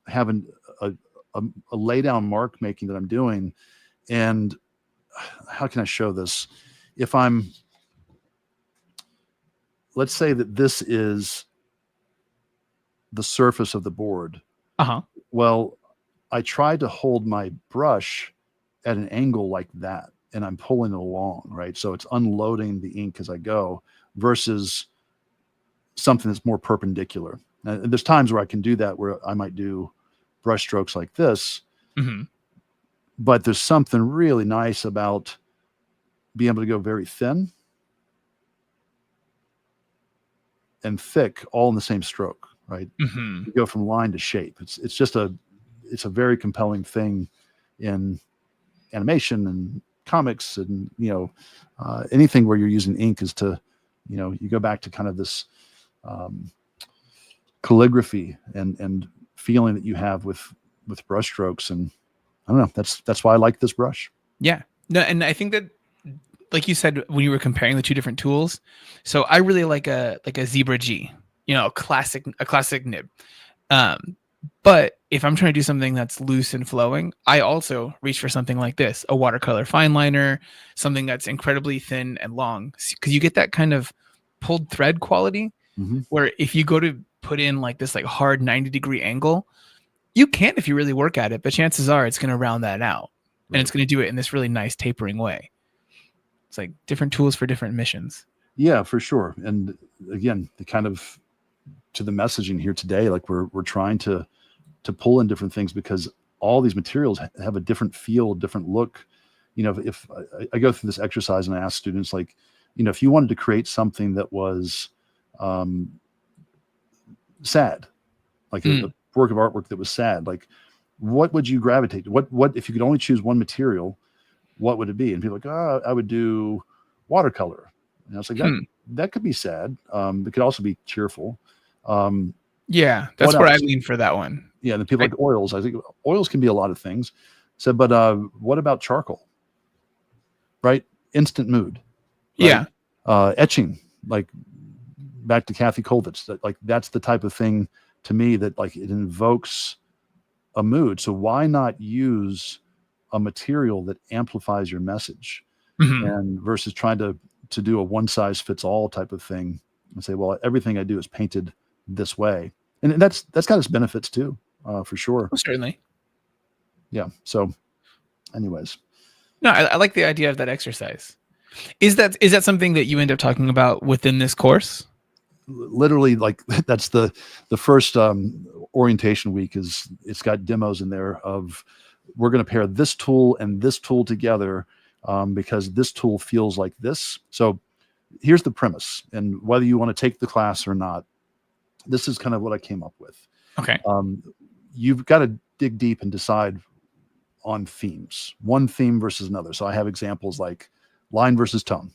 have a lay down mark making that I'm doing. And how can I show this? If let's say that this is the surface of the board. Well, I try to hold my brush at an angle like that, and I'm pulling it along, right? So it's unloading the ink as I go versus something that's more perpendicular. And there's times where I can do that, where I might do brush strokes like this. But there's something really nice about being able to go very thin and thick all in the same stroke, right? You go from line to shape. It's just a very compelling thing in animation and comics, and anything where you're using ink is to, you go back to kind of this calligraphy and feeling that you have with brush strokes. And I don't know, that's why I like this brush. Yeah. No, and I think that, like you said, when you were comparing the two different tools, so I really like a Zebra G, a classic nib. But if I'm trying to do something that's loose and flowing, I also reach for something like this, a watercolor fine liner, something that's incredibly thin and long, because you get that kind of pulled thread quality, where if you go to put in like this like hard 90-degree angle, you can if you really work at it, but chances are it's going to round that out, and it's going to do it in this really nice tapering way. It's like different tools for different missions. Yeah, for sure. And again, the kind of to the messaging here today, like we're trying to pull in different things, because all these materials have a different feel, different look. If I go through this exercise and I ask students, like, if you wanted to create something that was sad, like a work of artwork that was sad, like what would you gravitate to? What if you could only choose one material, what would it be? And people are like, oh, I would do watercolor. And I was like, that could be sad. It could also be cheerful. Yeah, that's where I lean for that one. Yeah, and the people like oils. I think oils can be a lot of things. So, but what about charcoal? Right, instant mood. Right? Yeah, etching. Like back to Kathy Kollwitz. That's the type of thing to me that like it invokes a mood. So why not use a material that amplifies your message, and versus trying to do a one size fits all type of thing and say, well, everything I do is painted this way, and that's got its benefits too, for sure. Oh, certainly. Yeah. So, anyways, no, I like the idea of that exercise. Is that something that you end up talking about within this course? Literally, like that's the first orientation week. It's got demos in there of we're going to pair this tool and this tool together, because this tool feels like this. So here's the premise, and whether you want to take the class or not, this is kind of what I came up with. Okay. You've got to dig deep and decide on themes, one theme versus another. So I have examples like line versus tone.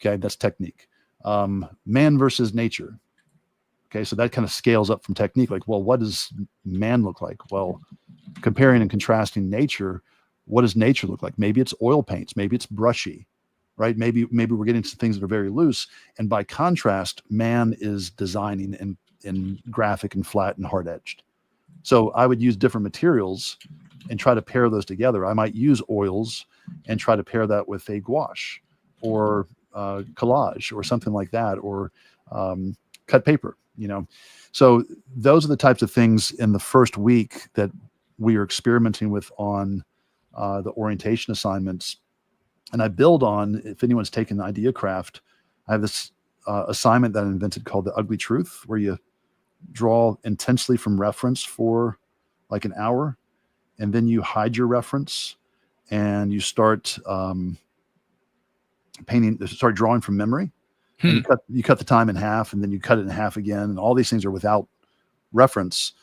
Okay, that's technique. Man versus nature. Okay, so that kind of scales up from technique. Like, well, what does man look like? Well, comparing and contrasting nature, what does nature look like? Maybe it's oil paints, maybe it's brushy, right? Maybe we're getting to things that are very loose. And by contrast, man is designing in graphic and flat and hard edged. So I would use different materials and try to pair those together. I might use oils and try to pair that with a gouache or collage or something like that, or cut paper, So those are the types of things in the first week that we are experimenting with on the orientation assignments. And I build on, if anyone's taken Idea Craft, I have this assignment that I invented called The Ugly Truth, where you draw intensely from reference for like an hour, and then you hide your reference and you start start drawing from memory. And you cut the time in half, and then you cut it in half again. And all these things are without reference.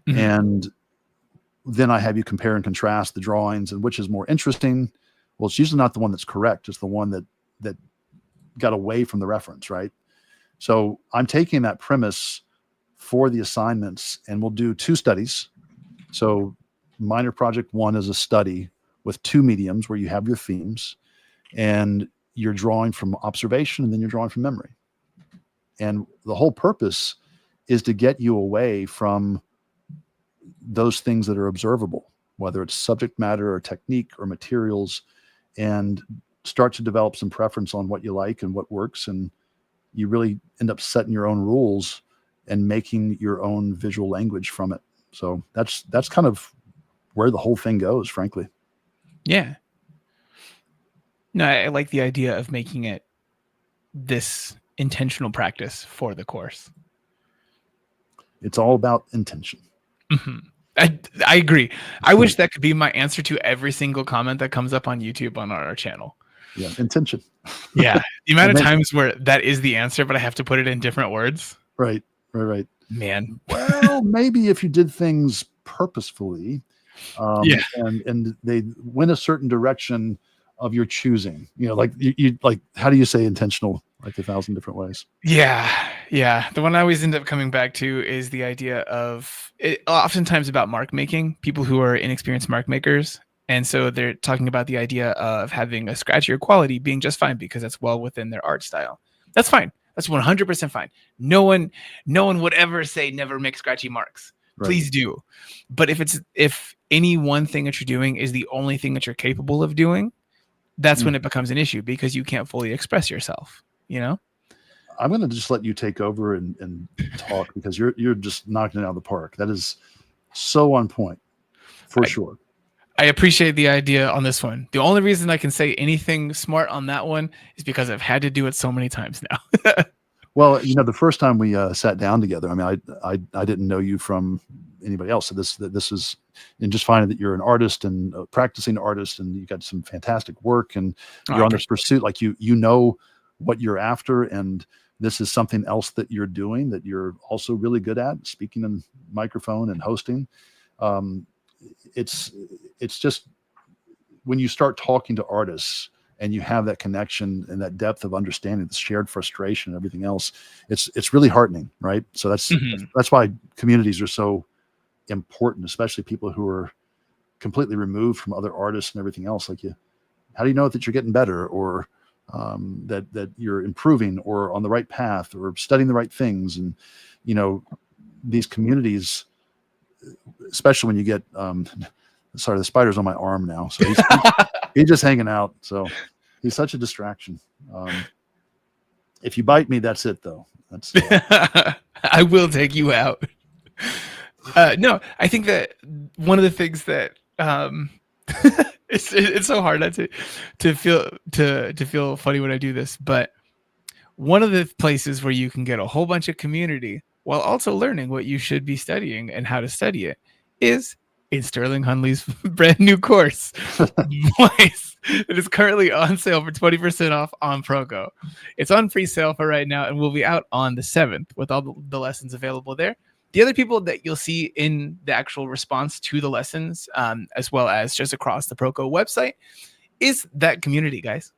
And then I have you compare and contrast the drawings and which is more interesting. Well, it's usually not the one that's correct. It's the one that got away from the reference, right? So I'm taking that premise for the assignments, and we'll do 2 studies. So minor project 1 is a study with 2 mediums where you have your themes, and you're drawing from observation, and then you're drawing from memory. And the whole purpose is to get you away from those things that are observable, whether it's subject matter or technique or materials, and start to develop some preference on what you like and what works. And you really end up setting your own rules and making your own visual language from it. So that's kind of where the whole thing goes, frankly. Yeah. No, I like the idea of making it this intentional practice for the course. It's all about intention. Mm-hmm. I agree. I wish that could be my answer to every single comment that comes up on YouTube on our channel. Yeah, intention. Yeah, the amount of times where that is the answer, but I have to put it in different words. Right. Man. Well, maybe if you did things purposefully, and they went a certain direction of your choosing, like you like, how do you say intentional? Like 1,000 different ways. Yeah. The one I always end up coming back to is the idea of it, oftentimes about mark making, people who are inexperienced mark makers. And so they're talking about the idea of having a scratchier quality being just fine because that's well within their art style. That's fine. That's 100% fine. No one would ever say never make scratchy marks. Right. Please do. But if any one thing that you're doing is the only thing that you're capable of doing, that's when it becomes an issue because you can't fully express yourself. I'm going to just let you take over and talk because you're just knocking it out of the park. That is so on point for sure. I appreciate the idea on this one. The only reason I can say anything smart on that one is because I've had to do it so many times now. Well, the first time we sat down together, I mean, I didn't know you from anybody else. So this is, and just finding that you're an artist and a practicing artist, and you got some fantastic work, and you're on this pursuit, like you know what you're after, and this is something else that you're doing that you're also really good at, speaking in microphone and hosting. It's just when you start talking to artists and you have that connection and that depth of understanding, the shared frustration and everything else, it's really heartening, right? So that's why communities are so important, especially people who are completely removed from other artists and everything else. Like how do you know that you're getting better, or that you're improving or on the right path or studying the right things? And these communities, especially when you get sorry, the spider's on my arm now, so he's just hanging out, so he's such a distraction. If you bite me, that's it though. That's I will take you out. No, I think that one of the things that it's so hard not to feel funny when I do this, but one of the places where you can get a whole bunch of community while also learning what you should be studying and how to study it is in Sterling Hundley's brand new course, Voice. It is currently on sale for 20% off on Proko. It's on free sale for right now and will be out on the 7th with all the lessons available there. The other people that you'll see in the actual response to the lessons, as well as just across the Proko website, is that community, guys.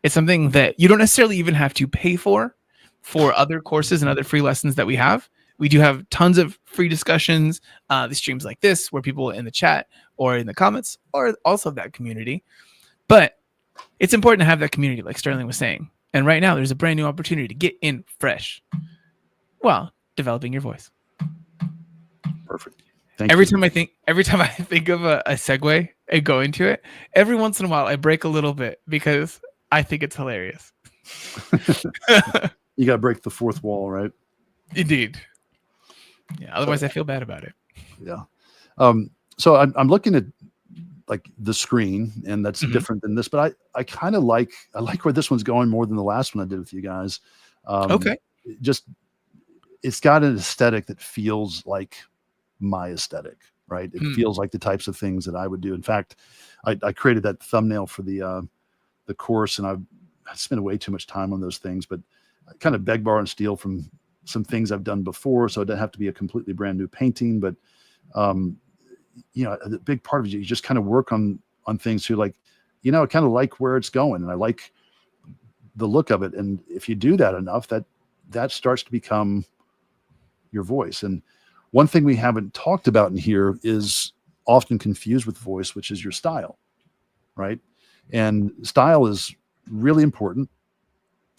It's something that you don't necessarily even have to pay for other courses and other free lessons that we have. We do have tons of free discussions, the streams like this, where people in the chat or in the comments are also that community. But it's important to have that community, like Sterling was saying. And right now, there's a brand new opportunity to get in fresh while developing your voice. Perfect. Every time I think of a segue and go into it, every once in a while I break a little bit because I think it's hilarious. You got to break the fourth wall, right? Indeed. Yeah. Otherwise, I feel bad about it. Yeah. So I'm looking at like the screen, and that's different than this, but I kind of like where this one's going more than the last one I did with you guys. Okay. It's got an aesthetic that feels like my aesthetic, right? It feels like the types of things that I would do. In fact, I created that thumbnail for the course, and I spent way too much time on those things, but I kind of beg, borrow, and steal from some things I've done before. So it doesn't have to be a completely brand new painting, but the big part of you just kind of work on things too, like, I kind of like where it's going, and I like the look of it. And if you do that enough, that starts to become your voice. And one thing we haven't talked about in here is often confused with voice, which is your style, right? And style is really important,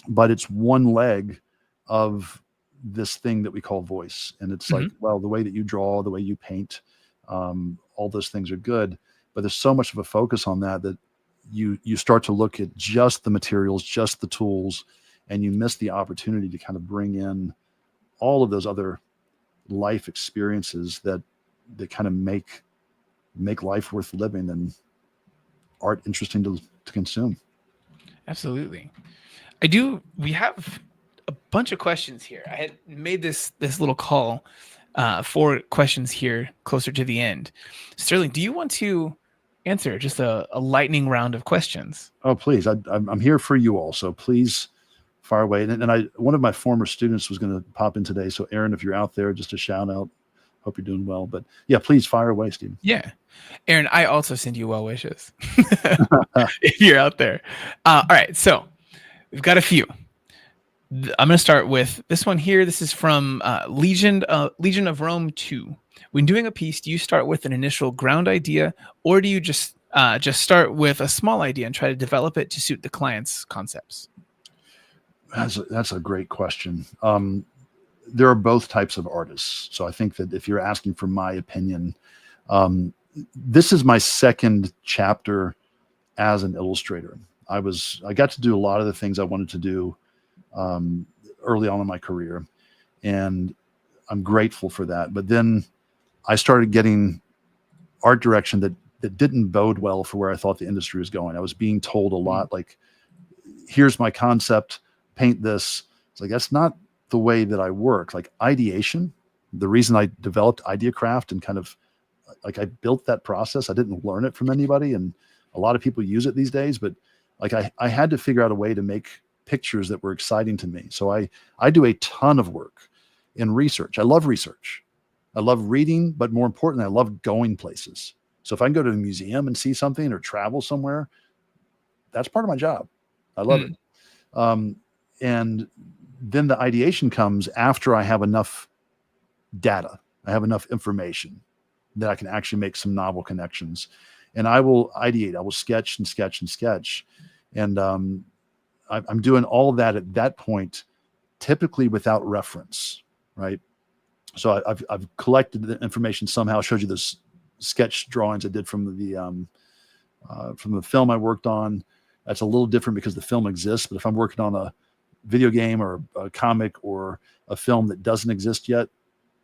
but it's one leg of this thing that we call voice. And it's like, well, the way that you draw, the way you paint, all those things are good, but there's so much of a focus on that you start to look at just the materials, just the tools, and you miss the opportunity to kind of bring in all of those other life experiences that kind of make life worth living and art interesting to consume. Absolutely. We have a bunch of questions here. I had made this little call for questions here closer to the end. Sterling, do you want to answer just a lightning round of questions? Oh, please. I'm here for you all. So please fire away. And one of my former students was going to pop in today. So Aaron, if you're out there, just a shout out. Hope you're doing well. But yeah, please fire away, Stephen. Yeah. Aaron, I also send you well wishes if you're out there. All right. So we've got a few. I'm going to start with this one here. This is from Legion of Rome 2. When doing a piece, do you start with an initial ground idea, or do you just start with a small idea and try to develop it to suit the client's concepts? That's a great question. There are both types of artists. So I think that if you're asking for my opinion, this is my second chapter as an illustrator. I got to do a lot of the things I wanted to do early on in my career, and I'm grateful for that. But then I started getting art direction that didn't bode well for where I thought the industry was going. I was being told a lot, like, here's my concept, paint this. It's like, that's not the way that I work. Like, ideation, the reason I developed IdeaCraft and kind of like I built that process, I didn't learn it from anybody, and a lot of people use it these days, but like I had to figure out a way to make pictures that were exciting to me. So I do a ton of work in research. I love research. I love reading, but more importantly, I love going places. So if I can go to a museum and see something or travel somewhere, that's part of my job. I love it. And then the ideation comes after I have enough data. I have enough information that I can actually make some novel connections. And I will ideate. I will sketch and sketch and sketch. And I'm doing all of that at that point, typically without reference, right? So I've collected the information somehow. I showed you this sketch drawings I did from the film I worked on. That's a little different because the film exists. But if I'm working on a video game or a comic or a film that doesn't exist yet,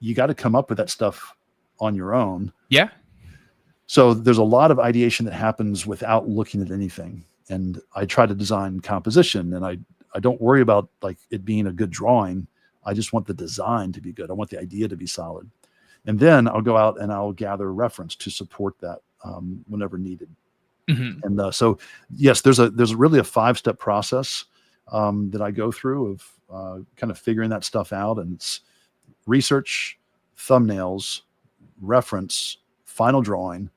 you got to come up with that stuff on your own. Yeah. So there's a lot of ideation that happens without looking at anything. And I try to design composition, and I don't worry about like it being a good drawing. I just want the design to be good. I want the idea to be solid. And then I'll go out and I'll gather reference to support that whenever needed. And so, yes, there's really a 5-step process that I go through of kind of figuring that stuff out. And it's research, thumbnails, reference, final drawing,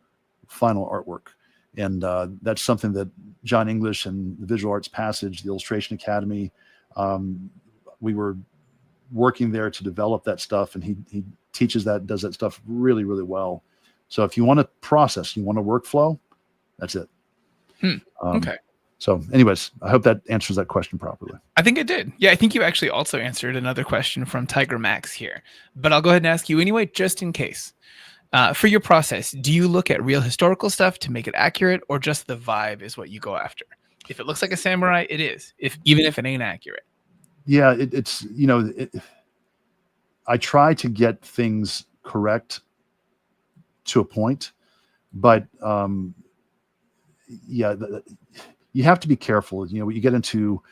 final artwork. And that's something that John English and the Visual Arts Passage, the Illustration Academy, we were working there to develop that stuff. And he teaches that, does that stuff really, really well. So if you want to process, you want a workflow, that's it. Okay. So anyways, I hope that answers that question properly. I think it did. Yeah, I think you actually also answered another question from Tiger Max here, but I'll go ahead and ask you anyway, just in case. For your process, do you look at real historical stuff to make it accurate, or just the vibe is what you go after? If it looks like a samurai, it is, even if it ain't accurate. Yeah, it's, I try to get things correct to a point, but you have to be careful. You get into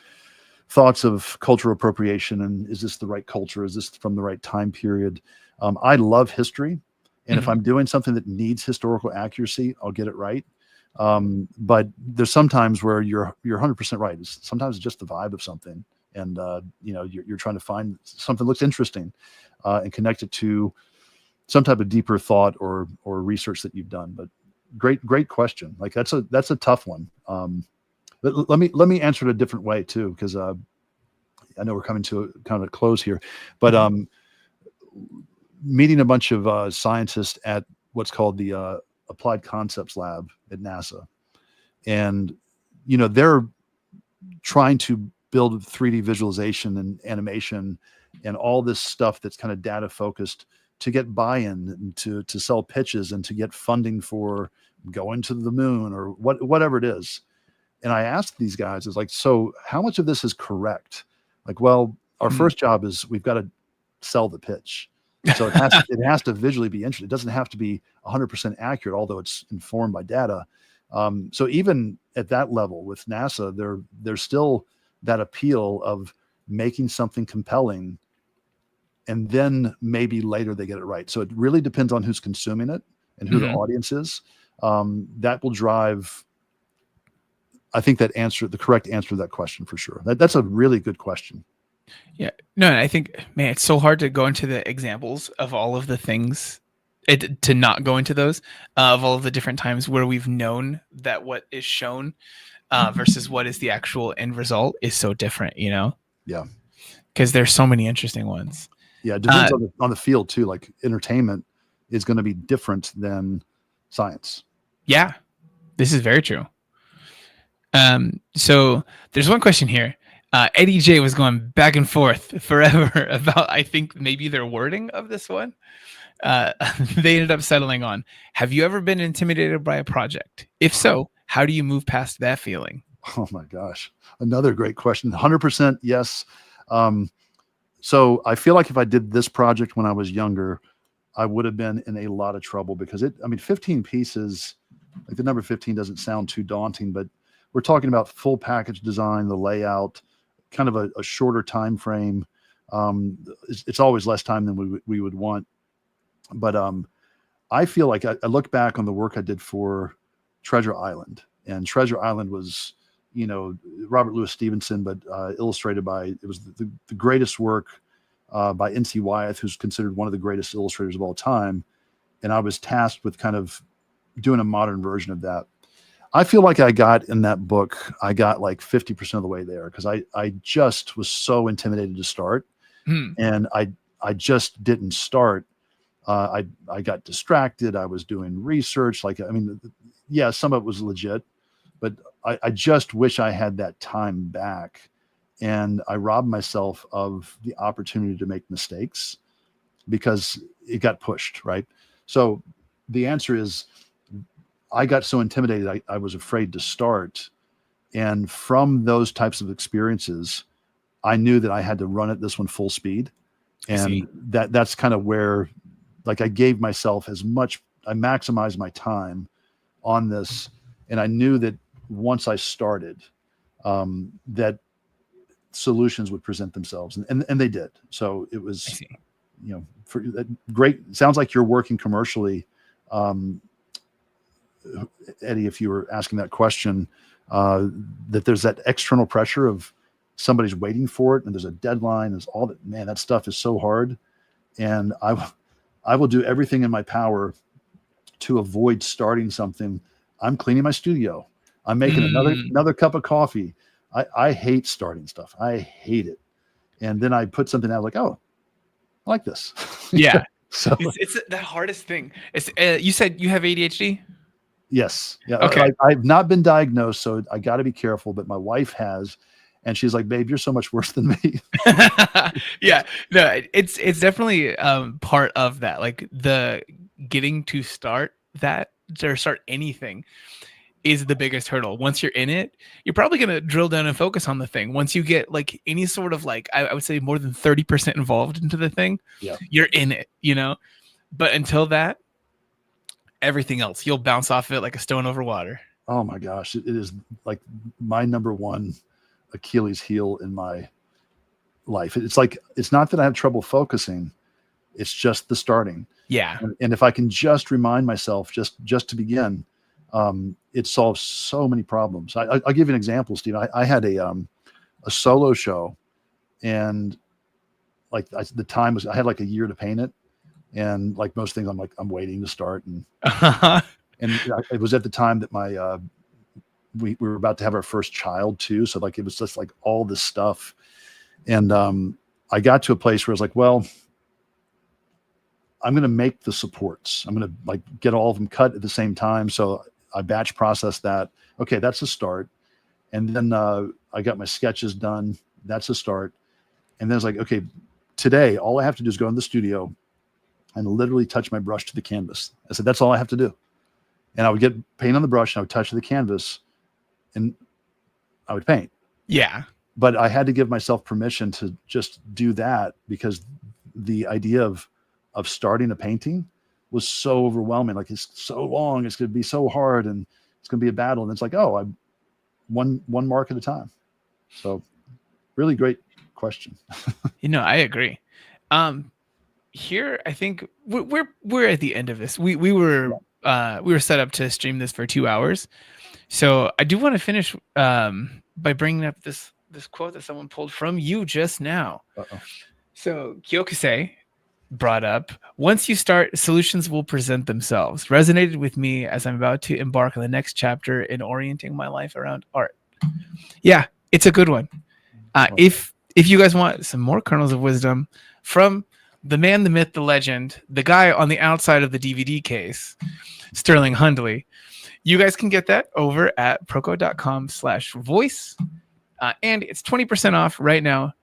thoughts of cultural appropriation, and is this the right culture? Is this from the right time period? I love history. And if I'm doing something that needs historical accuracy, I'll get it right. But there's sometimes where you're 100% right. Sometimes it's just the vibe of something. And, you're trying to find something that looks interesting and connect it to some type of deeper thought or research that you've done. But great question. Like that's a tough one. Let me answer it a different way too, because I know we're coming to kind of a close here. But meeting a bunch of scientists at what's called the Applied Concepts Lab at NASA, and they're trying to build 3D visualization and animation and all this stuff that's kind of data focused to get buy-in and to sell pitches and to get funding for going to the moon or whatever it is. And I asked these guys, is like, so how much of this is correct? Like, well, our first job is we've got to sell the pitch. So it has to visually be interesting. It doesn't have to be 100% accurate, although it's informed by data. So even at that level with NASA, there's still that appeal of making something compelling, and then maybe later they get it right. So it really depends on who's consuming it and who the audience is. That will drive, I think, the correct answer to that question for sure. That's a really good question. Yeah. No, I think, man, it's so hard to go into the examples of all of the things, to not go into those, of all of the different times where we've known that what is shown versus what is the actual end result is so different, Yeah. Because there's so many interesting ones. Yeah. It depends on the field too. Like entertainment is going to be different than science. Yeah. This is very true. So there's one question here. Eddie J was going back and forth forever about, I think, maybe their wording of this one. They ended up settling on, have you ever been intimidated by a project? If so, how do you move past that feeling? Oh my gosh. Another great question. 100% yes. So I feel like if I did this project when I was younger, I would have been in a lot of trouble because 15 pieces, like the number 15 doesn't sound too daunting, but we're talking about full package design, the layout, kind of a shorter time frame. It's always less time than we would want. But I feel like I look back on the work I did for Treasure Island, and Treasure Island was, Robert Louis Stevenson, but illustrated by, it was the greatest work by N.C. Wyeth, who's considered one of the greatest illustrators of all time. And I was tasked with kind of doing a modern version of that. I feel like I got like 50% of the way there because I just was so intimidated to start. And I just didn't start. I got distracted. I was doing research. Some of it was legit, but I just wish I had that time back. And I robbed myself of the opportunity to make mistakes because it got pushed, right? So the answer is, I got so intimidated, I was afraid to start. And from those types of experiences, I knew that I had to run at this one full speed. And that's kind of where, like, I gave myself I maximized my time on this. And I knew that once I started, that solutions would present themselves, and they did. So it was, great. Sounds like you're working commercially. Eddie, if you were asking that question, that there's that external pressure of somebody's waiting for it, and there's a deadline. There's all that. Man, that stuff is so hard, and I will do everything in my power to avoid starting something. I'm cleaning my studio. I'm making another cup of coffee. I hate starting stuff. I hate it, and then I put something out like, oh, I like this. Yeah. So it's the hardest thing. It's you said you have ADHD. Yes. Yeah. Okay. I've not been diagnosed, so I got to be careful, but my wife has, and she's like, babe, you're so much worse than me. Yeah. No, it's definitely part of that. Like the getting to start that or start anything is the biggest hurdle. Once you're in it, you're probably going to drill down and focus on the thing. Once you get like any sort of like, I would say more than 30% involved into the thing, you're in it, But until that, everything else, you'll bounce off it like a stone over water. Oh my gosh. It is like my number one Achilles heel in my life. It's like, it's not that I have trouble focusing. It's just the starting. Yeah. And if I can just remind myself just to begin, it solves so many problems. I'll give you an example, Steve. I had a solo show, and like the time was, I had like a year to paint it. And like most things, I'm like, I'm waiting to start. And Uh-huh. it was at the time that we were about to have our first child too. So like, it was just like all this stuff. And I got to a place where I was like, well, I'm going to make the supports. I'm going to like get all of them cut at the same time. So I batch processed that. Okay, that's a start. And then I got my sketches done. That's a start. And then it's like, okay, today, all I have to do is go in the studio and literally touch my brush to the canvas. I said, that's all I have to do. And I would get paint on the brush and I would touch the canvas and I would paint. Yeah. But I had to give myself permission to just do that, because the idea of starting a painting was so overwhelming. Like, it's so long, it's going to be so hard, and it's going to be a battle. And it's like, oh, I'm one mark at a time. So really great question. I agree. Here, I think we're at the end of this. We were set up to stream this for 2 hours. So I do want to finish by bringing up this quote that someone pulled from you just now. Uh-oh. So Kiyokuse brought up, once you start, solutions will present themselves. Resonated with me as I'm about to embark on the next chapter in orienting my life around art. Yeah, it's a good one. If you guys want some more kernels of wisdom from the man, the myth, the legend, the guy on the outside of the DVD case, Sterling Hundley, you guys can get that over at proko.com/voice. And it's 20% off right now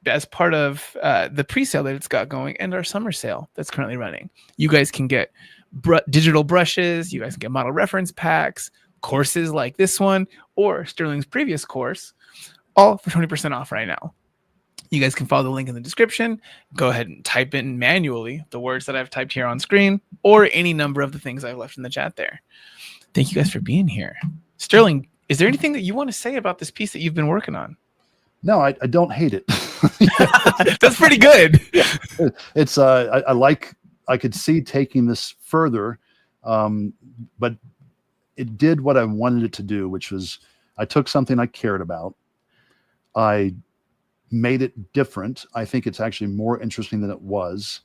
as part of the pre-sale that it's got going and our summer sale that's currently running. You guys can get digital brushes. You guys can get model reference packs, courses like this one, or Sterling's previous course, all for 20% off right now. You guys can follow the link in the description. Go ahead and type in manually the words that I've typed here on screen, or any number of the things I've left in the chat there. Thank you guys for being here. Sterling, is there anything that you want to say about this piece that you've been working on? No, I don't hate it. That's pretty good. It's I could see taking this further, but it did what I wanted it to do, which was I took something I cared about. I made it different. I think it's actually more interesting than it was.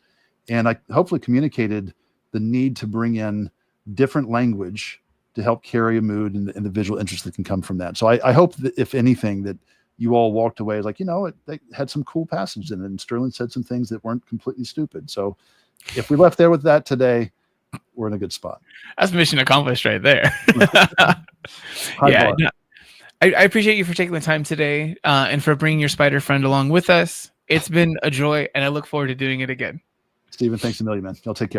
And I hopefully communicated the need to bring in different language to help carry a mood and the visual interest that can come from that. So I hope that, if anything, that you all walked away like, they had some cool passages in it, and Sterling said some things that weren't completely stupid. So if we left there with that today, we're in a good spot. That's mission accomplished right there. Yeah. I appreciate you for taking the time today and for bringing your spider friend along with us. It's been a joy, and I look forward to doing it again. Stephen, thanks a million, man. Y'all take care.